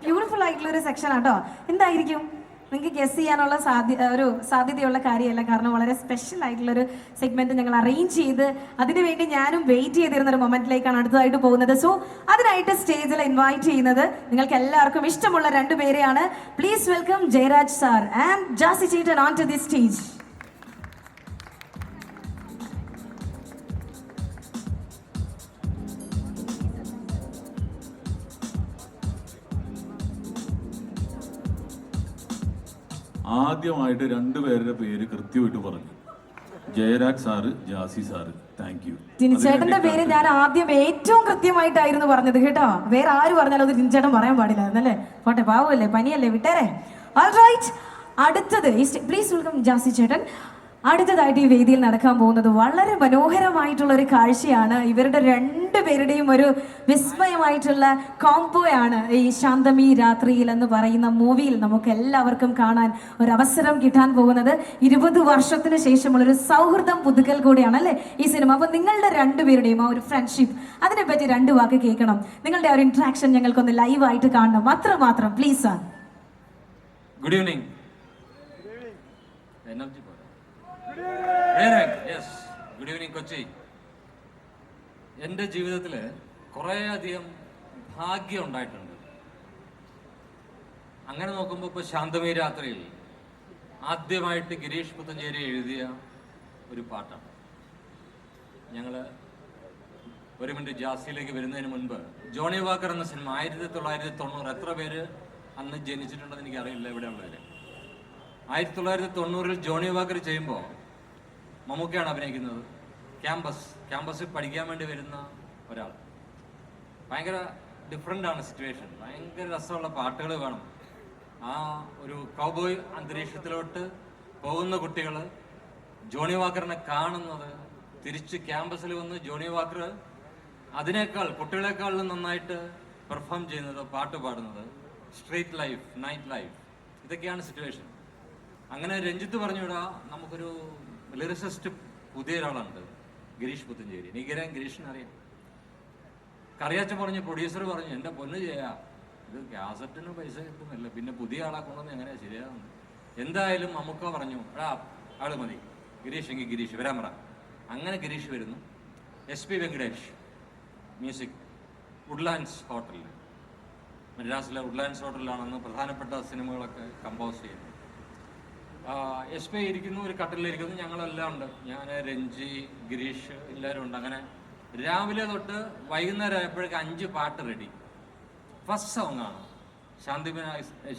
ബ്യൂട്ടിഫുൾ ആയിട്ടുള്ള ഒരു സെക്ഷൻ ആട്ടോ. എന്തായിരിക്കും നിങ്ങൾക്ക് ഗസ് ചെയ്യാനുള്ള സാധ്യതയുള്ള കാര്യമല്ല, കാരണം വളരെ സ്പെഷ്യൽ ആയിട്ടുള്ളൊരു സെഗ്മെന്റ് ഞങ്ങൾ അറേഞ്ച് ചെയ്ത് അതിനുവേണ്ടി ഞാനും വെയിറ്റ് ചെയ്തിരുന്ന ഒരു മൊമെന്റിലേക്കാണ് അടുത്തതായിട്ട് പോകുന്നത്. സോ അതിനായിട്ട് സ്റ്റേജിൽ ഇൻവൈറ്റ് ചെയ്യുന്നത് നിങ്ങൾക്ക് എല്ലാവർക്കും ഇഷ്ടമുള്ള 2 പേരെയാണ്. Please welcome Jayaraj sir and Jassie ചേട്ടൻ ഓൺ ടു ദി സ്റ്റേജ്. ആദ്യമായിട്ട് 2 പേരുടെ പേര് കൃത്യമായിട്ട് പറഞ്ഞു, Jayaraj sir, Jassi sir. Thank you. ജിനിച്ചേട്ടന്റെ പേര് ഞാൻ ആദ്യം ഏറ്റവും കൃത്യമായിട്ടായിരുന്നു പറഞ്ഞത് കേട്ടോ. വേറെ ആര് പറഞ്ഞാലും അത് ജിനിച്ചേട്ടൻ പറയാൻ പാടില്ലായിരുന്നല്ലേ. പോട്ടെ, പാവല്ലേ, പനിയല്ലേ, വിട്ടേരെ. ഓൾറൈറ്റ്, അടുത്തത് പ്ലീസ് വെൽക്കം ജാസി ചേട്ടൻ. അടുത്തതായിട്ട് ഈ വേദിയിൽ നടക്കാൻ പോകുന്നത് വളരെ മനോഹരമായിട്ടുള്ള ഒരു കാഴ്ചയാണ്. ഇവരുടെ രണ്ടുപേരുടെയും ഒരു വിസ്മയമായിട്ടുള്ള കോംബോയാണ് ഈ ശാന്തമി രാത്രിയിൽ എന്ന് പറയുന്ന മൂവിയിൽ നമുക്ക് എല്ലാവർക്കും കാണാൻ ഒരു അവസരം കിട്ടാൻ പോകുന്നത്. 20 വർഷത്തിന് ശേഷമുള്ള ഒരു സൗഹൃദം പുതുക്കൽ കൂടിയാണ് അല്ലേ ഈ സിനിമ. അപ്പൊ നിങ്ങളുടെ രണ്ടുപേരുടെയും ആ ഒരു ഫ്രണ്ട്ഷിപ്പ്, അതിനെപ്പറ്റി 2 വാക്ക് കേൾക്കണം. നിങ്ങളുടെ ആ ഒരു ഇന്ററാക്ഷൻ ഞങ്ങൾക്കൊന്ന് ലൈവായിട്ട് കാണണം. മാത്രം please sir. Good evening. Yes, good evening Kochi. എൻ്റെ ജീവിതത്തിൽ കുറേയധികം ഭാഗ്യം ഉണ്ടായിട്ടുണ്ട്. അങ്ങനെ നോക്കുമ്പോൾ ഇപ്പോൾ ശാന്തമി രാത്രിയിൽ ആദ്യമായിട്ട് ഗിരീഷ് പുത്തഞ്ചേരി എഴുതിയ ഒരു പാട്ടാണ്. ഞങ്ങൾ ഒരു മിനിറ്റ് ജാസിയിലേക്ക് വരുന്നതിന് മുൻപ് ജോണി വാക്കർ എന്ന സിനിമ 1990, എത്ര പേര് അന്ന് ജനിച്ചിട്ടുണ്ടെന്ന് എനിക്കറിയില്ല ഇവിടെ ഉള്ളവർ. 1990 ജോണി വാക്കർ ചെയ്യുമ്പോൾ മമ്മൂക്കയാണ് അഭിനയിക്കുന്നത്. ക്യാമ്പസിൽ പഠിക്കാൻ വേണ്ടി വരുന്ന ഒരാൾ. ഭയങ്കര ഡിഫറെൻ്റ് ആണ് സിറ്റുവേഷൻ. ഭയങ്കര രസമുള്ള പാട്ടുകൾ വേണം. ആ ഒരു കൗബോയ് അന്തരീക്ഷത്തിലോട്ട് പോകുന്ന കുട്ടികൾ ജോണി വാക്കറിനെ കാണുന്നത്, തിരിച്ച് ക്യാമ്പസിൽ വന്ന് ജോണി വാക്കർ അതിനേക്കാൾ കുട്ടികളെക്കാളും നന്നായിട്ട് പെർഫോം ചെയ്യുന്നത്, പാട്ട് പാടുന്നത്, സ്ട്രീറ്റ് ലൈഫ്, നൈറ്റ് ലൈഫ്, ഇതൊക്കെയാണ് സിറ്റുവേഷൻ. അങ്ങനെ രഞ്ജിത്ത് പറഞ്ഞുവിടാ നമുക്കൊരു ലിറിസിസ്റ്റ് പുതിയ ഒരാളുണ്ട്, ഗിരീഷ് പുത്തഞ്ചേരി. എനിക്കറിയാം, ഗിരീഷിനെ അറിയാം. കറിയാച്ചൻ പറഞ്ഞു, പ്രൊഡ്യൂസർ പറഞ്ഞു, എൻ്റെ പൊന്ന് ചെയ്യാ ഇത് കാസറ്റിന് പൈസ കിട്ടുന്നില്ല, പിന്നെ പുതിയ ആളെ കൊണ്ടുവന്ന് എങ്ങനെയാ ശരിയാകുന്നത്. എന്തായാലും മമ്മൂക്ക പറഞ്ഞു, എടാ ആള് മതി, ഗിരീഷ് എങ്കിൽ ഗിരീഷ് വരാൻ പറ. അങ്ങനെ ഗിരീഷ് വരുന്നു. SP വെങ്കടേഷ് മ്യൂസിക്, വുഡ്ലാൻഡ്സ് ഹോട്ടലിൽ, മദ്രാസിലെ വുഡ്ലാൻഡ്സ് ഹോട്ടലിലാണെന്ന് പ്രധാനപ്പെട്ട സിനിമകളൊക്കെ കമ്പോസ് ചെയ്യുന്നത്. SP ഇരിക്കുന്നു, ഒരു കട്ടിലിരിക്കുന്നു, ഞങ്ങളെല്ലാം ഉണ്ട്. ഞാൻ, രഞ്ജി, ഗിരീഷ്, എല്ലാവരും ഉണ്ട്. അങ്ങനെ രാവിലെ തൊട്ട് വൈകുന്നേരം ആയപ്പോഴേക്ക് 5 പാട്ട് റെഡി. ഫസ്റ്റ് സോങ്ങാണ്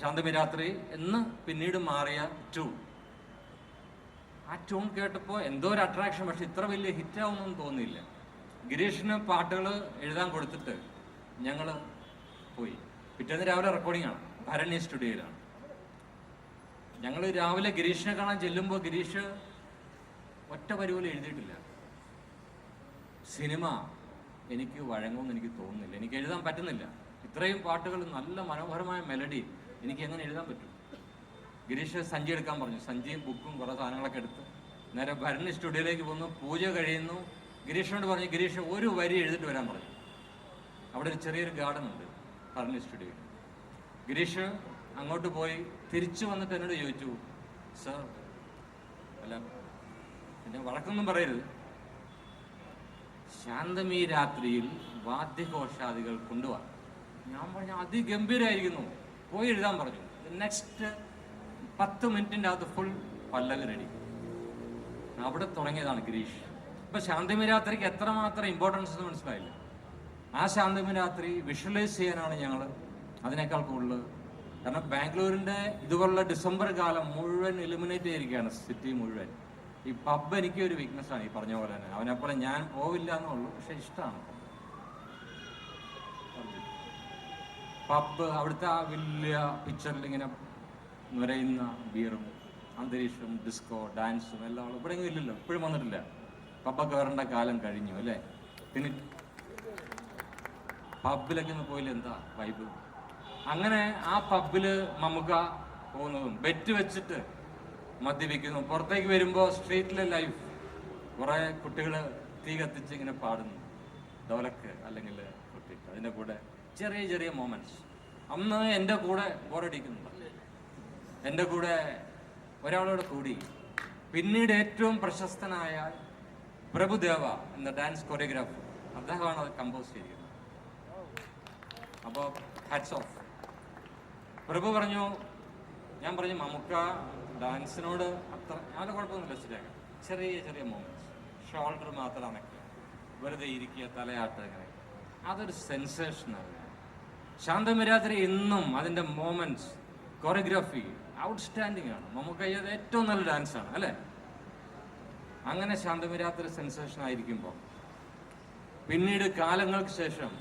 ശാന്തമി രാത്രി എന്ന് പിന്നീട് മാറിയ ട്യൂൺ. ആ ട്യൂൺ കേട്ടപ്പോൾ എന്തോ ഒരു അട്രാക്ഷൻ, പക്ഷെ ഇത്ര വലിയ ഹിറ്റാവുമെന്നൊന്നും തോന്നിയില്ല. ഗിരീഷിന് പാട്ടുകൾ എഴുതാൻ കൊടുത്തിട്ട് ഞങ്ങൾ പോയി. പിറ്റേന്ന് രാവിലെ റെക്കോർഡിംഗ് ആണ്, ഭരണി സ്റ്റുഡിയോയിലാണ്. ഞങ്ങൾ രാവിലെ ഗിരീഷിനെ കാണാൻ ചെല്ലുമ്പോൾ ഗിരീഷ് ഒറ്റ വരി പോലും എഴുതിയിട്ടില്ല. സിനിമ എനിക്ക് വഴങ്ങുമെന്ന് എനിക്ക് തോന്നുന്നില്ല, എനിക്ക് എഴുതാൻ പറ്റുന്നില്ല. ഇത്രയും പാട്ടുകൾ, നല്ല മനോഹരമായ മെലഡി, എനിക്ക് എങ്ങനെ എഴുതാൻ പറ്റും? ഗിരീഷ് സഞ്ചി എടുക്കാൻ പറഞ്ഞു. സഞ്ചിയും ബുക്കും കുറേ സാധനങ്ങളൊക്കെ എടുത്ത് നേരെ ഭരണി സ്റ്റുഡിയോയിലേക്ക് പോന്നു. പൂജ കഴിയുന്നു. ഗിരീഷിനോട് പറഞ്ഞു, ഗിരീഷ് ഒരു വരി എഴുതിട്ട് വരാൻ പറഞ്ഞു. അവിടെ ഒരു ചെറിയൊരു ഗാർഡൻ ഉണ്ട് ഭരണി സ്റ്റുഡിയോയിൽ. ഗിരീഷ് അങ്ങോട്ട് പോയി തിരിച്ചു വന്നിട്ട് എന്നോട് ചോദിച്ചു, സർ, അല്ല പിന്നെ വഴക്കൊന്നും പറയരുത്, ശാന്തമി രാത്രിയിൽ വാദ്യഘോഷാദികൾ കൊണ്ടുപോവാ. ഞാൻ പറഞ്ഞു, അതിഗംഭീരമായിരിക്കുന്നു, പോയി എഴുതാൻ പറഞ്ഞു. നെക്സ്റ്റ് 10 മിനിറ്റിൻ്റെ അകത്ത് ഫുൾ പല്ലവി റെഡി. അവിടെ തുടങ്ങിയതാണ് ഗിരീഷ്. ഇപ്പം ശാന്തമി രാത്രിക്ക് എത്രമാത്രം ഇമ്പോർട്ടൻസ് എന്ന് മനസ്സിലായില്ല. ആ ശാന്തമി രാത്രി വിഷ്വലൈസ് ചെയ്യാനാണ് ഞങ്ങൾ അതിനേക്കാൾ കൂടുതൽ. കാരണം ബാംഗ്ലൂരിൻ്റെ ഇതുപോലുള്ള ഡിസംബർ കാലം മുഴുവൻ എലിമിനേറ്റ് ചെയ്തിരിക്കുകയാണ് സിറ്റി മുഴുവൻ. ഈ പബ്ബ് എനിക്ക് ഒരു വീക്ക്നെസ്സാണ്, ഈ പറഞ്ഞ പോലെ തന്നെ. അവനെപ്പോലെ ഞാൻ പോവില്ല എന്നുള്ളൂ, പക്ഷെ ഇഷ്ടമാണ് പബ്ബ്. അവിടുത്തെ ആ വലിയ പിക്ചറിൽ ഇങ്ങനെ നിറയുന്ന ബിയറും അന്തരീക്ഷവും ഡിസ്കോ ഡാൻസും എല്ലാം ഇവിടെ എങ്കിലും ഇല്ലല്ലോ, ഇപ്പോഴും വന്നിട്ടില്ല. പബ്ബൊക്കെ വരേണ്ട കാലം കഴിഞ്ഞു അല്ലേ. പിന്നെ പബ്ബിലൊക്കെ ഒന്ന് പോയില്ല, എന്താ വൈബ്. അങ്ങനെ ആ പബ്ബിൽ മമ്മൂക്ക പോകുന്നതും ബെറ്റ് വെച്ചിട്ട് മദ്യപിക്കുന്നു. പുറത്തേക്ക് വരുമ്പോൾ സ്ട്രീറ്റിലെ ലൈഫ്, കുറേ കുട്ടികൾ തീ കത്തിച്ച് ഇങ്ങനെ പാടുന്നു, ഡോലക്ക് അല്ലെങ്കിൽ കുട്ടിക്ക്. അതിൻ്റെ കൂടെ ചെറിയ ചെറിയ മൊമെന്റ്സ്. അന്ന് എൻ്റെ കൂടെ ബോറടിക്കുന്നുണ്ട്. എൻ്റെ കൂടെ ഒരാളോട് കൂടി പിന്നീട് ഏറ്റവും പ്രശസ്തനായ പ്രഭുദേവ എന്ന ഡാൻസ് കൊറിയോഗ്രാഫർ, അദ്ദേഹമാണ് അത് കമ്പോസ് ചെയ്തിരിക്കുന്നത്. അപ്പോൾ ഹാറ്റ്സ് ഓഫ്. പ്രഭു പറഞ്ഞു, ഞാൻ പറഞ്ഞു, മമ്മൂക്ക ഡാൻസിനോട് അത്ര നല്ല കുഴപ്പമൊന്നുമില്ല, ശരിയാക്കാം. ചെറിയ ചെറിയ മൊമെന്റ്സ്, ഷോൾഡർ മാത്രം അനക്കുക, വെറുതെ ഇരിക്കുക, തലയാട്ട്, അങ്ങനെ അതൊരു സെൻസേഷനാണ്. ശാന്തമി രാത്രി ഇന്നും അതിൻ്റെ മൊമെന്റ്സ്, കൊറിയോഗ്രാഫി ഔട്ട്സ്റ്റാൻഡിങ് ആണ്. മമ്മൂക്ക ചെയ്ത ഏറ്റവും നല്ല ഡാൻസാണ് അല്ലേ. അങ്ങനെ ശാന്തമി രാത്രി സെൻസേഷൻ ആയിരിക്കുമ്പോൾ പിന്നീട് കാലങ്ങൾക്ക് ശേഷം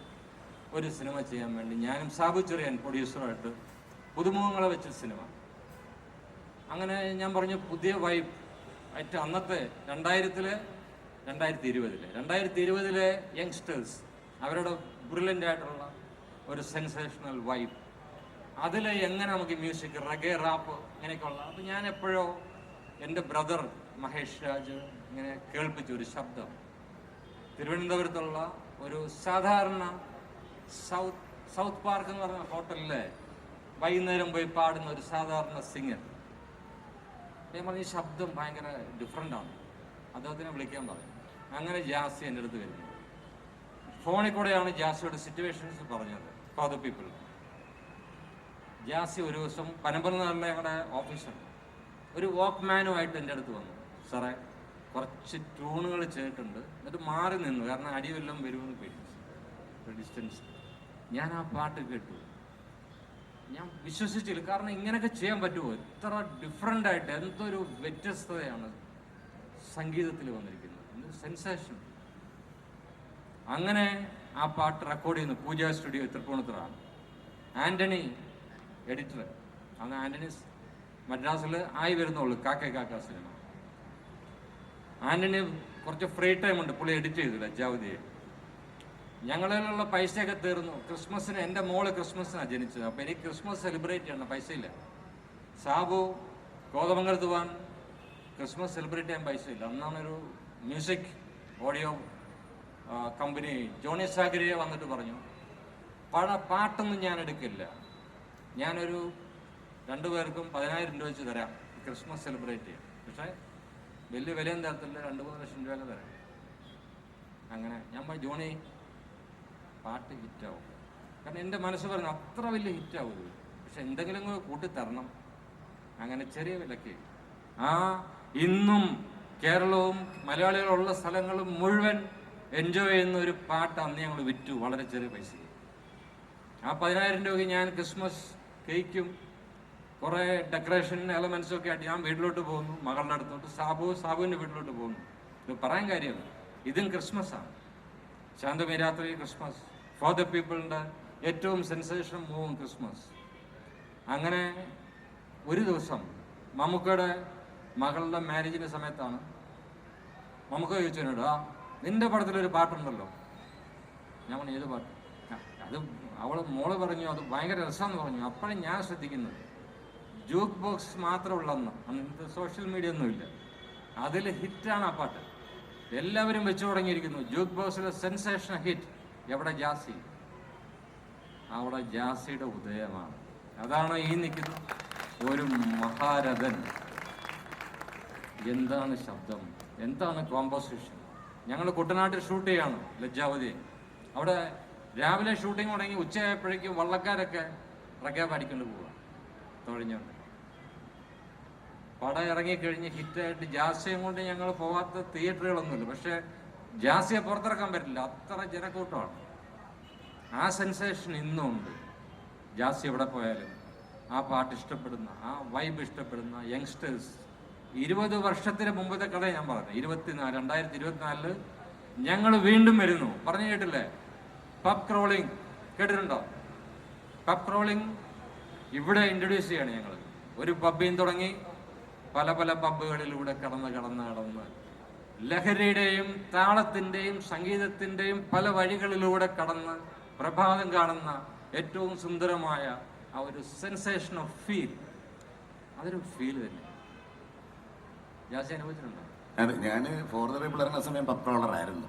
ഒരു സിനിമ ചെയ്യാൻ വേണ്ടി ഞാനും സാബു ചെറിയാൻ പ്രൊഡ്യൂസറായിട്ട് പുതുമുഖങ്ങളെ വെച്ച സിനിമ. അങ്ങനെ ഞാൻ പറഞ്ഞു, പുതിയ വൈബ്, ഏറ്റവും അന്നത്തെ 2020-ലെ യങ്സ്റ്റേഴ്സ് അവരുടെ ബ്രില്യൻ്റ് ആയിട്ടുള്ള ഒരു സെൻസേഷണൽ വൈബ്, അതിൽ എങ്ങനെ നമുക്ക് മ്യൂസിക്, റഗേ, റാപ്പ് ഇങ്ങനെയൊക്കെയുള്ള. അപ്പം ഞാൻ എപ്പോഴോ എൻ്റെ ബ്രദർ മഹേഷ് രാജ് ഇങ്ങനെ കേൾപ്പിച്ച ഒരു ശബ്ദം, തിരുവനന്തപുരത്തുള്ള ഒരു സാധാരണ സൗത്ത് പാർക്ക് എന്ന് പറഞ്ഞ ഹോട്ടലിലെ വൈകുന്നേരം പോയി പാടുന്ന ഒരു സാധാരണ സിംഗർ. ഞാൻ പറഞ്ഞ ഈ ശബ്ദം ഭയങ്കര ഡിഫറെൻ്റാണ്, അദ്ദേഹത്തിനെ വിളിക്കാൻ പറഞ്ഞു. അങ്ങനെ ജാസി എൻ്റെ അടുത്ത് വരുന്നു. ഫോണിൽ കൂടെയാണ് ജാസിയുടെ സിറ്റുവേഷൻസ് പറഞ്ഞത് ഫോർ ദ പീപ്പിൾ. ജാസി ഒരു ദിവസം പനമ്പലനാളിലെ ഞങ്ങളുടെ ഓഫീസുണ്ട്, ഒരു വാക്ക്മാനുമായിട്ട് എൻ്റെ അടുത്ത് വന്നു. സാറേ കുറച്ച് ട്യൂണുകൾ ചെയ്തിട്ടുണ്ട്, എന്നിട്ട് മാറി നിന്നു, കാരണം അടി വല്ലതും വരുമെന്ന് പേടിച്ചു, ഡിസ്റ്റൻസ്. ഞാൻ ആ പാട്ട് കേട്ടു, ഞാൻ വിശ്വസിച്ചില്ല. കാരണം ഇങ്ങനെയൊക്കെ ചെയ്യാൻ പറ്റുമോ? ഇത്ര ഡിഫറെൻ്റ് ആയിട്ട് എന്തൊരു വ്യത്യസ്തതയാണ് സംഗീതത്തിൽ വന്നിരിക്കുന്നത്, എന്തൊരു സെൻസേഷൻ. അങ്ങനെ ആ പാട്ട് റെക്കോർഡ് ചെയ്യുന്നു പൂജ സ്റ്റുഡിയോ തൃപ്പൂണിത്തുറയാണ്. ആൻ്റണി എഡിറ്റർ, അന്ന് ആൻ്റണി മദ്രാസിൽ ആയി വരുന്നുള്ളൂ കാക്ക സിനിമ. ആൻ്റണി കുറച്ച് ഫ്രീ ടൈം ഉണ്ട്, പുള്ളി എഡിറ്റ് ചെയ്തു ലജ്ജാവതിയെ. ഞങ്ങളിലുള്ള പൈസയൊക്കെ തീർന്നു. ക്രിസ്മസിന് എൻ്റെ മോള് ക്രിസ്മസിനാണ് ജനിച്ചത്, അപ്പോൾ എനിക്ക് ക്രിസ്മസ് സെലിബ്രേറ്റ് ചെയ്യണം, പൈസയില്ല. സാബു കോതമംഗലത്ത് പോകാൻ ക്രിസ്മസ് സെലിബ്രേറ്റ് ചെയ്യാൻ പൈസയില്ല. അന്നാണൊരു മ്യൂസിക് ഓഡിയോ കമ്പനി ജോണി സാഗരിയെ വന്നിട്ട് പറഞ്ഞു, പാട്ടൊന്നും ഞാൻ എടുക്കില്ല, ഞാനൊരു 2 പേർക്കും 10,000 രൂപ വെച്ച് തരാം ക്രിസ്മസ് സെലിബ്രേറ്റ് ചെയ്യാം, പക്ഷേ വലിയ വിലയും തരത്തില്ല, 2-3 ലക്ഷം രൂപയൊക്കെ തരാം. അങ്ങനെ ഞാൻ പറഞ്ഞു, ജോണി പാട്ട് ഹിറ്റാവും. കാരണം എൻ്റെ മനസ്സ് പറഞ്ഞു അത്ര വലിയ ഹിറ്റാവും, പക്ഷെ എന്തെങ്കിലും കൂട്ടി തരണം. അങ്ങനെ ചെറിയ വിലക്ക് ഇന്നും കേരളവും മലയാളികളുള്ള സ്ഥലങ്ങളും മുഴുവൻ എൻജോയ് ചെയ്യുന്ന ഒരു പാട്ട് അന്ന് ഞങ്ങൾ വിറ്റു, വളരെ ചെറിയ പൈസയ്ക്ക്. ആ 10,000 രൂപയ്ക്ക് ഞാൻ ക്രിസ്മസ് കേക്കും കുറേ ഡെക്കറേഷൻ എലമെൻസും ഒക്കെ ആയിട്ട് ഞാൻ വീട്ടിലോട്ട് പോകുന്നു, മകളുടെ അടുത്തോട്ട്. സാബുവിൻ്റെ വീട്ടിലോട്ട് പോകുന്നു. ഇത് പറയാൻ കാര്യം, ഇതും ക്രിസ്മസാണ്. ശാന്തമേ രാത്രി ക്രിസ്മസ്, ഫോർ ദ പീപ്പിളിൻ്റെ ഏറ്റവും സെൻസേഷൻ മൂവും ക്രിസ്മസ്. അങ്ങനെ ഒരു ദിവസം മമ്മൂക്കയുടെ മകളുടെ മാരേജിൻ്റെ സമയത്താണ് മമ്മൂക്ക ചോദിച്ചതിനോട്, നിന്റെ പടത്തിലൊരു പാട്ടുണ്ടല്ലോ. ഞാൻ പറഞ്ഞു, ഏത് പാട്ട്? അത് മോള് പറഞ്ഞു, അത് ഭയങ്കര രസമെന്ന് പറഞ്ഞു. അപ്പോഴും ഞാൻ ശ്രദ്ധിക്കുന്നത് ജൂക്ക് ബോക്സ് മാത്രമുള്ളന്ന്, അന്നത്തെ സോഷ്യൽ മീഡിയ ഒന്നുമില്ല, അതിൽ ഹിറ്റാണ് ആ പാട്ട്. എല്ലാവരും വെച്ചു തുടങ്ങിയിരിക്കുന്നു. ജൂക്ക് ബോക്സിലെ സെൻസേഷൻ ഹിറ്റ്. എവിടെ ജാസി? അവിടെ ജാസിയുടെ ഉദയമാണ്. അതാണ് ഈ നിൽക്കുന്ന ഒരു മഹാരഥൻ. എന്താണ് ശബ്ദം, എന്താണ് കോമ്പോസിഷൻ. ഞങ്ങൾ കുട്ടനാട്ടിൽ ഷൂട്ട് ചെയ്യാണ് ലജ്ജാവതി. അവിടെ രാവിലെ ഷൂട്ടിംഗ് തുടങ്ങി ഉച്ചയായപ്പോഴേക്കും വള്ളക്കാരൊക്കെ റഗേ പാടിക്കൊണ്ട് പോവുക തുഴഞ്ഞുകൊണ്ട്. പടം ഇറങ്ങിക്കഴിഞ്ഞ് ഹിറ്റായിട്ട് ജാസിയും കൊണ്ട് ഞങ്ങൾ പോകാത്ത തിയേറ്ററുകളൊന്നുമില്ല. പക്ഷേ ജാസിയെ പുറത്തിറക്കാൻ പറ്റില്ല, അത്ര ജനക്കൂട്ടമാണ്. ആ സെൻസേഷൻ ഇന്നും ഉണ്ട്. ജാസി എവിടെ പോയാലും ആ പാട്ട് ഇഷ്ടപ്പെടുന്ന, ആ വൈബ് ഇഷ്ടപ്പെടുന്ന യങ്സ്റ്റേഴ്സ്. 20 വർഷത്തിന് മുമ്പത്തെ കഥ ഞാൻ പറഞ്ഞു. 2024 ഞങ്ങൾ വീണ്ടും വരുന്നു. പറഞ്ഞു കേട്ടില്ലേ? പബ് ക്രോളിംഗ് കേട്ടിട്ടുണ്ടോ? പബ് ക്രോളിംഗ് ഇവിടെ ഇൻട്രൊഡ്യൂസ് ചെയ്യാണ് ഞങ്ങൾ. ഒരു പബ്ബിൽ തുടങ്ങി പല പല പബ്ബുകളിലൂടെ കടന്ന് ലഹരിയുടെയും താളത്തിൻ്റെയും സംഗീതത്തിൻ്റെയും പല വഴികളിലൂടെ കടന്ന് പ്രഭാതം കാണുന്ന ഏറ്റവും സുന്ദരമായ ആ ഒരു സെൻസേഷൻ ഓഫ് ഫീൽ. അതൊരു ഫീൽ തന്നെ. ജാസി അനുഭവിച്ചിട്ടുണ്ടോ? അതെ, ഞാൻ ഫോർ ദ പീപ്പിൾ ഇറങ്ങുന്ന സമയം പബ് ക്രോളർ ആയിരുന്നു.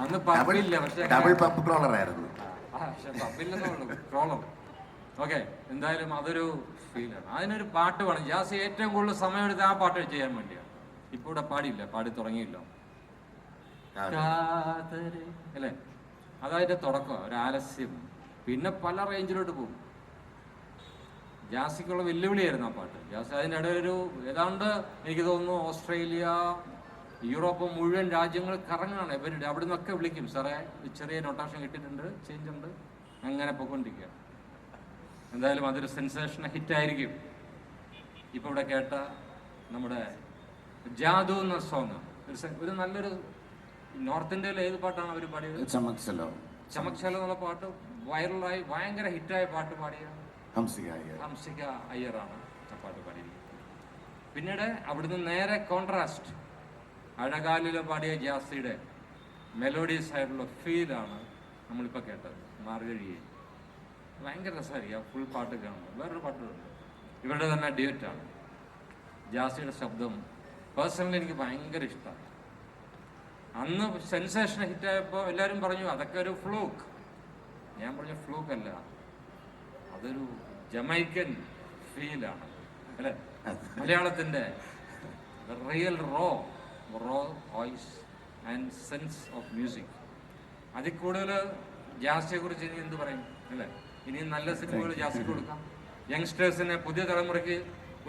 അന്ന് പബ്ബില്ല, പക്ഷേ ഡബിൾ പബ് ക്രോളർ ആയിരുന്നു. പക്ഷെ പബ്ബില്ലെന്നുള്ളൂ, ക്രോളർ. ഓക്കെ, എന്തായാലും അതൊരു ഫീലാണ്. അതിനൊരു പാട്ട് വേണം. ജാസി ഏറ്റവും കൂടുതൽ സമയം എടുത്ത് ആ പാട്ട് ചെയ്യാൻ വേണ്ടിയാണ്. ഇപ്പോൾ ഇവിടെ പാടിയില്ല, പാടി തുടങ്ങിയില്ല അല്ലേ? അതായത് തുടക്കം ഒരു ആലസ്യം, പിന്നെ പല റേഞ്ചിലോട്ട് പോകും. ജാസിക്കുള്ള വെല്ലുവിളിയായിരുന്നു ആ പാട്ട്. ജാസി അതിനിടയിലൊരു ഏതാണ്ട് എനിക്ക് തോന്നുന്നു ഓസ്ട്രേലിയ, യൂറോപ്പ് മുഴുവൻ രാജ്യങ്ങൾ കറങ്ങാണ് ഇവരുടെ. അവിടെ നിന്നൊക്കെ വിളിക്കും, സാറേ ചെറിയ നൊട്ടേഷൻ കിട്ടിയിട്ടുണ്ട്, ചേഞ്ച് ഉണ്ട്, അങ്ങനെ പോയിക്കൊണ്ടിരിക്കുക. എന്തായാലും അതൊരു സെൻസേഷൻ ഹിറ്റായിരിക്കും. ഇപ്പോൾ ഇവിടെ കേട്ട നമ്മുടെ ജാദു എന്ന സോങ് ഒരു നല്ലൊരു നോർത്ത് ഇന്ത്യയിലെ ഏത് പാട്ടാണ് അവർ പാടിയത്? ചമക്ചലോ എന്നുള്ള പാട്ട് വൈറലായി ഭയങ്കര ഹിറ്റായ പാട്ട് പാടിയ ഹംസിക അയ്യറാണ് ആ പാട്ട് പാടിയിരിക്കുന്നത്. പിന്നീട് അവിടുന്ന് നേരെ കോൺട്രാസ്റ്റ് അഴകാലിൽ പാടിയ ജാസിയുടെ മെലോഡിയസ് ആയിട്ടുള്ള ഫീലാണ് നമ്മളിപ്പോൾ കേട്ടത്. മാർഗഴിയെ ഭയങ്കര രസമായിരിക്കും ആ ഫുൾ പാട്ട് കാണുന്നത്. വേറൊരു പാട്ടുണ്ട് ഇവരുടെ തന്നെ ഡ്യൂറ്റാണ്. ജാസിയുടെ ശബ്ദം പേഴ്സണലി എനിക്ക് ഭയങ്കര ഇഷ്ടമാണ്. അന്ന് സെൻസേഷൻ ഹിറ്റായപ്പോൾ എല്ലാവരും പറഞ്ഞു അതൊക്കെ ഒരു ഫ്ലൂക്ക്. ഞാൻ പറഞ്ഞു ഫ്ലൂക്ക് അല്ല, അതൊരു ജമൈക്കൻ ഫീലാണ് അല്ലേ, മലയാളത്തിൻ്റെ real raw voice and sense of music. അതിൽ കൂടുതൽ ജാസിയെ കുറിച്ച് ഇനി എന്ത് പറയും അല്ലേ. ഇനി നല്ല സിനിമകൾ ജാസിക്ക് കൊടുക്കാം. യങ്സ്റ്റേഴ്സിനെ, പുതിയ തലമുറയ്ക്ക്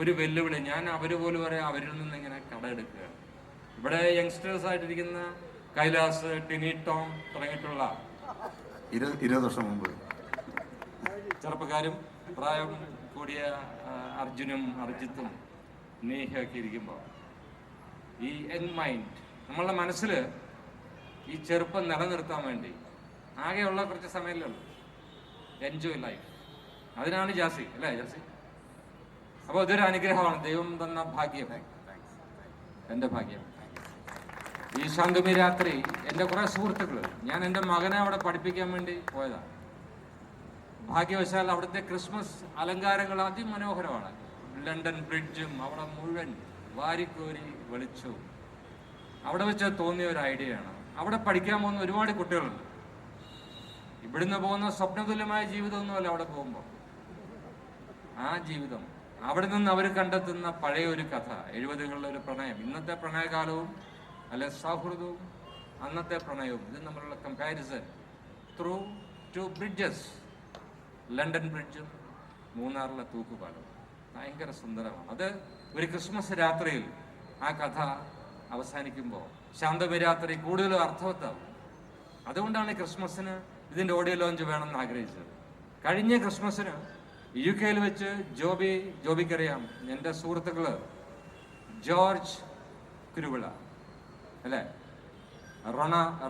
ഒരു വെല്ലുവിളി. ഞാൻ അവർ പോലും പറയാം അവരിൽ നിന്ന് ഇങ്ങനെ കടമെടുക്കുകയാണ്. ഇവിടെ യങ്സ്റ്റേഴ്സ് ആയിട്ടിരിക്കുന്ന കൈലാസ്, ടിനി ടോം തുടങ്ങിയിട്ടുള്ള 20 വർഷം മുമ്പ് ചെറുപ്പക്കാരും പ്രായം കൂടിയ അർജുനും അർജിത്തും നേഹയൊക്കെ ഇരിക്കുമ്പോൾ ഈ യങ് മൈൻഡ് നമ്മളുടെ മനസ്സിൽ ഈ ചെറുപ്പം നിലനിർത്താൻ വേണ്ടി ആകെയുള്ള കുറച്ച് സമയമല്ലേ ഉള്ളൂ. എൻജോയ് ലൈഫ്, അതിനാണ് ജാസി അല്ലേ ജാസി? അപ്പോൾ ഇതൊരു അനുഗ്രഹമാണ്, ദൈവം തന്ന ഭാഗ്യം, എൻ്റെ ഭാഗ്യം. ഈ ശാന്തമി രാത്രി എൻ്റെ കുറേ സുഹൃത്തുക്കൾ, ഞാൻ എൻ്റെ മകനെ അവിടെ പഠിപ്പിക്കാൻ വേണ്ടി പോയതാണ്. ഭാഗ്യവശാൽ അവിടുത്തെ ക്രിസ്മസ് അലങ്കാരങ്ങൾ അതിമനോഹരമാണ്. ലണ്ടൻ ബ്രിഡ്ജും അവിടെ മുഴുവൻ വാരിക്കോരി വെളിച്ചവും അവിടെ വെച്ച് തോന്നിയ ഒരു ഐഡിയയാണ്. അവിടെ പഠിക്കാൻ പോകുന്ന ഒരുപാട് കുട്ടികളുണ്ട്. ഇവിടുന്ന് പോകുന്ന സ്വപ്നതുല്യമായ ജീവിതമൊന്നുമല്ല അവിടെ പോകുമ്പോൾ. ആ ജീവിതം അവിടെ നിന്ന് അവർ കണ്ടെത്തുന്ന പഴയ ഒരു കഥ, 70കളിലെ ഒരു പ്രണയം, ഇന്നത്തെ പ്രണയകാലവും അല്ലെ സൗഹൃദവും അന്നത്തെ പ്രണയവും, ഇത് തമ്മിലുള്ള കമ്പാരിസൺ ത്രൂ 2 ബ്രിഡ്ജസ്, ലണ്ടൻ ബ്രിഡ്ജും മൂന്നാറിലെ തൂക്കുപാലവും. ഭയങ്കര സുന്ദരമാണ്. അത് ഒരു ക്രിസ്മസ് രാത്രിയിൽ ആ കഥ അവസാനിക്കുമ്പോൾ ശാന്തമി രാത്രി കൂടുതൽ അർത്ഥവത്താവും. അതുകൊണ്ടാണ് ക്രിസ്മസിന് ഇതിൻ്റെ ഓഡിയോ ലോഞ്ച് വേണമെന്ന് ആഗ്രഹിച്ചത്. കഴിഞ്ഞ ക്രിസ്മസിന് UK വെച്ച് ജോബിക്കറിയാം, എൻ്റെ സുഹൃത്തുക്കൾ ജോർജ് കുരുവിള അല്ലേ,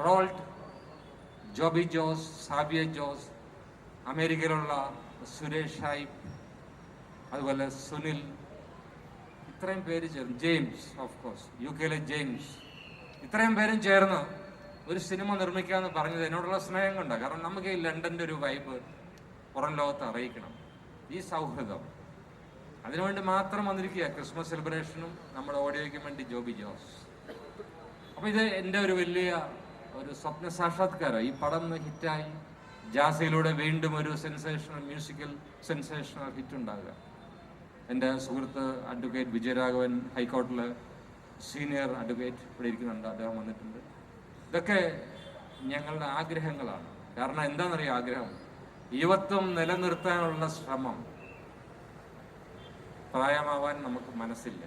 റോൾട്ട്, ജോബി ജോസ്, സാബിയ ജോസ്, അമേരിക്കയിലുള്ള സുരേഷ് ഷൈബ്, അതുപോലെ സുനിൽ, ഇത്രയും പേര് ചേർന്ന്, James of course UK James, ഇത്രയും പേരും ചേർന്ന് ഒരു സിനിമ നിർമ്മിക്കാമെന്ന് പറഞ്ഞത് എന്നോടുള്ള സ്നേഹം കൊണ്ടാണ്. കാരണം നമുക്ക് ഈ ലണ്ടൻ്റെ ഒരു വൈബ് പുറം ലോകത്ത് അറിയിക്കണം, ഈ സൗഹൃദം, അതിനുവേണ്ടി മാത്രം വന്നിരിക്കുക ക്രിസ്മസ് സെലിബ്രേഷനും നമ്മുടെ ഓഡിയോയ്ക്കും വേണ്ടി ജോബി ജോസ്. അപ്പോൾ ഇത് എൻ്റെ ഒരു വലിയ ഒരു സ്വപ്ന സാക്ഷാത്കാരം. ഈ പടം ഹിറ്റായി ജാസിയിലൂടെ വീണ്ടും ഒരു സെൻസേഷണൽ മ്യൂസിക്കൽ സെൻസേഷണൽ ഹിറ്റ് ഉണ്ടാകുക. എൻ്റെ സുഹൃത്ത് അഡ്വക്കേറ്റ് വിജയരാഘവൻ ഹൈക്കോർട്ടിൽ സീനിയർ അഡ്വക്കേറ്റ് ഇവിടെ ഇരിക്കുന്നുണ്ട്, അദ്ദേഹം വന്നിട്ടുണ്ട്. ഇതൊക്കെ ഞങ്ങളുടെ ആഗ്രഹങ്ങളാണ്. കാരണം എന്താണെന്നറിയാം ആഗ്രഹം, യുവത്വം നിലനിർത്താനുള്ള ശ്രമം. പ്രായമാവാൻ നമുക്ക് മനസ്സില്ല.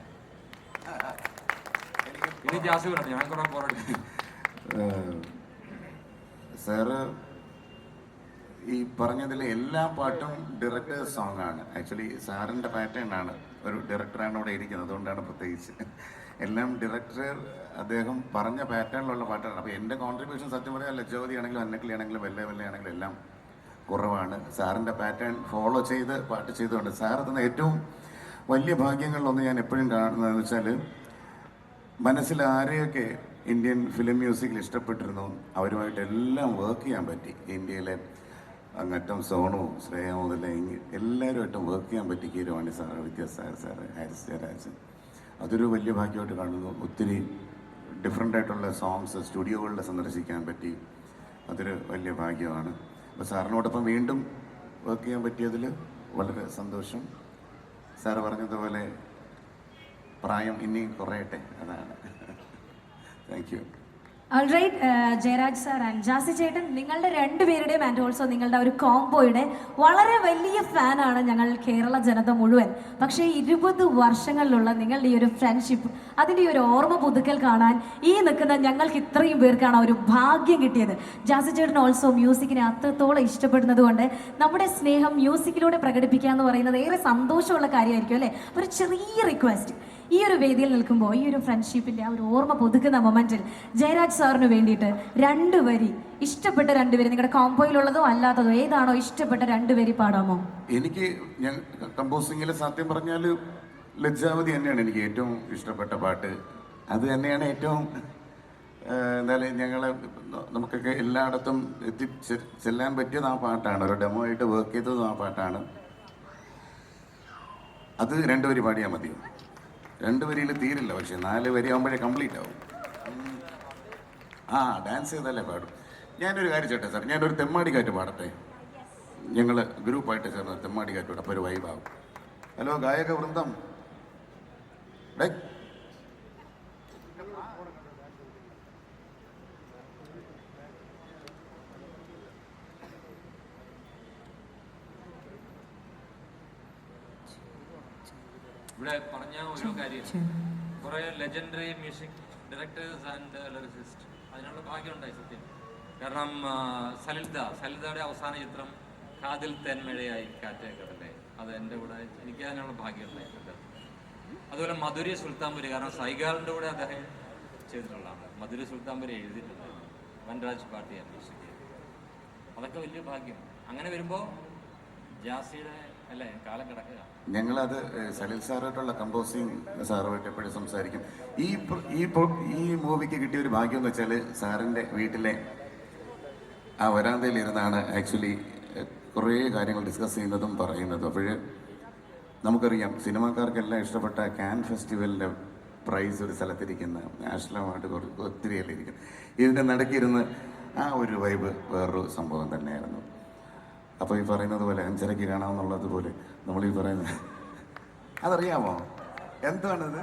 ഇനി ജാസി പറഞ്ഞു, ഞാൻ കുറെ പോരാടി. സാറ് ഈ പറഞ്ഞതിൽ എല്ലാ പാട്ടും ഡയറക്ടേഴ്സ് സോങ് ആണ്. ആക്ച്വലി സാറിൻ്റെ പാറ്റേൺ ആണ്, ഒരു ഡയറക്ടറാണ് അവിടെ ഇരിക്കുന്നത്, അതുകൊണ്ടാണ് പ്രത്യേകിച്ച് എല്ലാം ഡയറക്ടർ അദ്ദേഹം പറഞ്ഞ പാറ്റേണിലുള്ള പാട്ടാണ്. അപ്പോൾ എൻ്റെ കോൺട്രിബ്യൂഷൻ സത്യം പറയാം ലജ്ജവതി ആണെങ്കിലും അന്നക്കിളി ആണെങ്കിലും വെല്ല ആണെങ്കിലും എല്ലാം കുറവാണ്. സാറിൻ്റെ പാറ്റേൺ ഫോളോ ചെയ്ത് പാട്ട് ചെയ്തുകൊണ്ട് സാർ തന്ന ഏറ്റവും വലിയ ഭാഗ്യങ്ങളിലൊന്ന് ഞാൻ എപ്പോഴും കാണുന്നതെന്ന് വെച്ചാൽ, മനസ്സിൽ ആരെയൊക്കെ ഇന്ത്യൻ ഫിലിം മ്യൂസിക്കിൽ ഇഷ്ടപ്പെട്ടിരുന്നു അവരുമായിട്ടെല്ലാം വർക്ക് ചെയ്യാൻ പറ്റി. ഇന്ത്യയിലെ അങ്ങറ്റം സോണു, ശ്രേയ മുതൽ എല്ലാവരുമായിട്ടും വർക്ക് ചെയ്യാൻ പറ്റി. കീരവാണി സാറ്, വിദ്യാസാഗർ സാറ്, ഹാരിസ് ജയരാജൻ, അതൊരു വലിയ ഭാഗ്യമായിട്ട് കാണുന്നു. ഒത്തിരി ഡിഫറെൻ്റ് ആയിട്ടുള്ള സോങ്സ് സ്റ്റുഡിയോകളിൽ സന്ദർശിക്കാൻ പറ്റി, അതൊരു വലിയ ഭാഗ്യമാണ്. അപ്പോൾ സാറിനോടൊപ്പം വീണ്ടും വർക്ക് ചെയ്യാൻ പറ്റിയതിൽ വളരെ സന്തോഷം. സാറ് പറഞ്ഞതുപോലെ പ്രായം ഇനിയും കുറയട്ടെ, അതാണ്. Thank you. Alright, Jayaraj sir and Jassie ചേട്ടൻ, നിങ്ങളുടെ രണ്ടുപേരുടെയും ആൻഡ് ഓൾസോ നിങ്ങളുടെ ഒരു കോംബോയുടെ വളരെ വലിയ ഫാനാണ് ഞങ്ങൾ കേരള ജനത മുഴുവൻ. പക്ഷേ 20 വർഷങ്ങളിലുള്ള നിങ്ങളുടെ ഈ ഒരു ഫ്രണ്ട്ഷിപ്പ്, അതിൻ്റെ ഈ ഒരു ഓർമ്മ പുതുക്കൽ കാണാൻ ഈ നിൽക്കുന്ന ഞങ്ങൾക്ക് ഇത്രയും പേർക്കാണ് ഒരു ഭാഗ്യം കിട്ടിയത്. ജാസി ചേട്ടൻ ഓൾസോ മ്യൂസിക്കിനെ അത്രത്തോളം ഇഷ്ടപ്പെടുന്നത് കൊണ്ട് നമ്മുടെ സ്നേഹം മ്യൂസിക്കിലൂടെ പ്രകടിപ്പിക്കുക എന്ന് പറയുന്നത് ഏറെ സന്തോഷമുള്ള കാര്യമായിരിക്കും അല്ലേ. ഒരു ചെറിയ റിക്വസ്റ്റ്, ഈ ഒരു വേദിയിൽ നിൽക്കുമ്പോൾ ഈ ഒരു ഫ്രണ്ട്ഷിപ്പിൻ്റെ ആ ഒരു ഓർമ്മ പുതുക്കുന്ന മൊമെന്റിൽ ജയരാജ് സാറിന് വേണ്ടിയിട്ട് 2 വരി, ഇഷ്ടപ്പെട്ട 2 വരി, നിങ്ങളുടെ കോംബോയിലുള്ളതോ അല്ലാത്തതോ ഏതാണോ ഇഷ്ടപ്പെട്ട 2 വരി പാടാമോ? എനിക്ക് ഞാൻ കമ്പോസിങ്ങിൽ സത്യം പറഞ്ഞാൽ ലജ്ജാവതി തന്നെയാണ് എനിക്ക് ഏറ്റവും ഇഷ്ടപ്പെട്ട പാട്ട്. അത് തന്നെയാണ് ഏറ്റവും എന്തായാലും ഞങ്ങളെ നമുക്കൊക്കെ എല്ലായിടത്തും ചെല്ലാൻ പറ്റിയത് ആ പാട്ടാണ്. ഒരു ഡെമോ ആയിട്ട് വർക്ക് ചെയ്തതും ആ പാട്ടാണ്. അത് 2 വരി പാടിയാൽ മതിയോ? 2 വരിയിൽ തീരില്ല, പക്ഷെ 4 വരി ആകുമ്പോഴേ കംപ്ലീറ്റ് ആവും. ഡാൻസ് ചെയ്താലേ പാടും. ഞാനൊരു കാര്യം ചേട്ടാ സാർ, ഞാനൊരു തെമ്മാടിക്കാറ്റ് പാടട്ടെ. ഞങ്ങൾ ഗ്രൂപ്പായിട്ട് ചേർന്ന് തെമ്മാടിക്കാറ്റ് അപ്പോൾ ഒരു വൈബാവും. ഹലോ ഗായക വൃന്ദം, ഇവിടെ പറഞ്ഞ ഒരു കാര്യം, കുറെ legendary music directors and lyricist, അതിനുള്ള ഭാഗ്യമുണ്ടായി സത്യം. കാരണം സലിൽദയുടെ അവസാന ചിത്രം കാതിൽ തെന്മഴയായി കാറ്റേ കടലേ, അത് എൻ്റെ കൂടെ എനിക്ക് അതിനുള്ള ഭാഗ്യമുണ്ടായിട്ടുണ്ട്. അതുപോലെ മധുരി സുൽത്താൻപുരി, കാരണം സൈഗാറിൻ്റെ കൂടെ അദ്ദേഹം ചെയ്തിട്ടുള്ളതാണ്. മധുരി സുൽത്താൻപുരി എഴുതിയിട്ടുണ്ട്, വൻരാജ് പാട്ടിയ മ്യൂസിക്. അതൊക്കെ വലിയ ഭാഗ്യം. അങ്ങനെ വരുമ്പോൾ ജാസിയുടെ അല്ലേ കാലം കിടക്കുക. ഞങ്ങളത് സലിൽ സാറായിട്ടുള്ള കമ്പോസിങ് സാറുമായിട്ട് എപ്പോഴും സംസാരിക്കും. ഈ മൂവിക്ക് കിട്ടിയ ഒരു ഭാഗ്യം എന്ന് വെച്ചാൽ സാറിൻ്റെ വീട്ടിലെ ആ വരാന്തയിലിരുന്നാണ് ആക്ച്വലി കുറേ കാര്യങ്ങൾ ഡിസ്കസ് ചെയ്യുന്നതും പറയുന്നതും. അപ്പോൾ നമുക്കറിയാം സിനിമാക്കാർക്കെല്ലാം ഇഷ്ടപ്പെട്ട കാൻ ഫെസ്റ്റിവലിൻ്റെ പ്രൈസ് ഒരു സ്ഥലത്തിരിക്കുന്ന, നാഷണൽ അവാർഡ് ഒത്തിരിയെല്ലാം ഇരിക്കും. ഇതിൻ്റെ നടുക്കിരുന്ന് ആ ഒരു വൈബ് വേറൊരു സംഭവം തന്നെയായിരുന്നു. അപ്പോൾ ഈ പറയുന്നത് പോലെ 5:30 കാണാമെന്നുള്ളത് പോലെ നമ്മൾ ഈ പറയുന്നത് അതറിയാമോ? എന്താണിത്?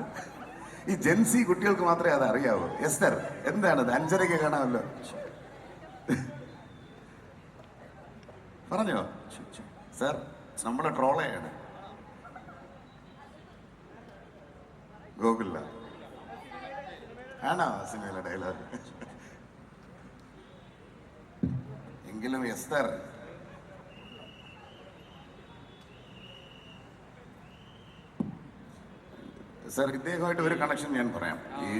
ഈ ജെൻസി കുട്ടികൾക്ക് മാത്രമേ അത് അറിയാവൂ. എസ്തർ, എന്താണിത്? 5:30 കാണാമല്ലോ. പറഞ്ഞോ സാർ, നമ്മളെ ട്രോളയാണ് ഗോകുല ആണോ സിനിമയിലെ ഡയലോഗ്? എങ്കിലും എസ്തർ സാർ, ഇദ്ദേഹമായിട്ട് ഒരു കണക്ഷൻ ഞാൻ പറയാം. ഈ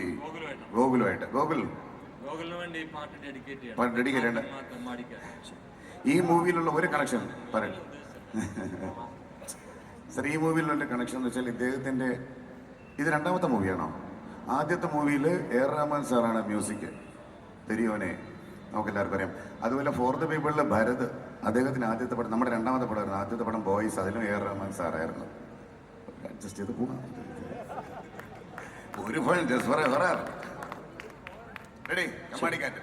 ഗോകുലുമായിട്ട് ഗോകുലിന് വേണ്ടി പാട്ട് ഡെഡിക്കേറ്റ് ചെയ്യേണ്ട ഈ മൂവിയിലുള്ള ഒരു കണക്ഷൻ പറയും സാർ. ഈ മൂവിയിലുള്ള കണക്ഷൻ എന്ന് വെച്ചാൽ ഇദ്ദേഹത്തിൻ്റെ ഇത് 2ാമത്തെ മൂവിയാണോ? ആദ്യത്തെ മൂവിയിൽ എ.ആർ. റഹ്മാൻ സാറാണ് മ്യൂസിക്, തെരിയോനെ നമുക്കെല്ലാവർക്കും അറിയാം. അതുപോലെ ഫോർ ദ പീപ്പിളിലെ ഭരത്, അദ്ദേഹത്തിന് ആദ്യത്തെ പടം, നമ്മുടെ 2ാമത്തെ പടമായിരുന്നു. ആദ്യത്തെ പടം ബോയ്സ്, അതിലും എ.ആർ. റഹ്മാൻ സാറായിരുന്നു. അഡ്ജസ്റ്റ് ചെയ്ത് പോകാം. ഒരു fun just for a horror. Ready? കമ്മാടിക്കാറ്റ്.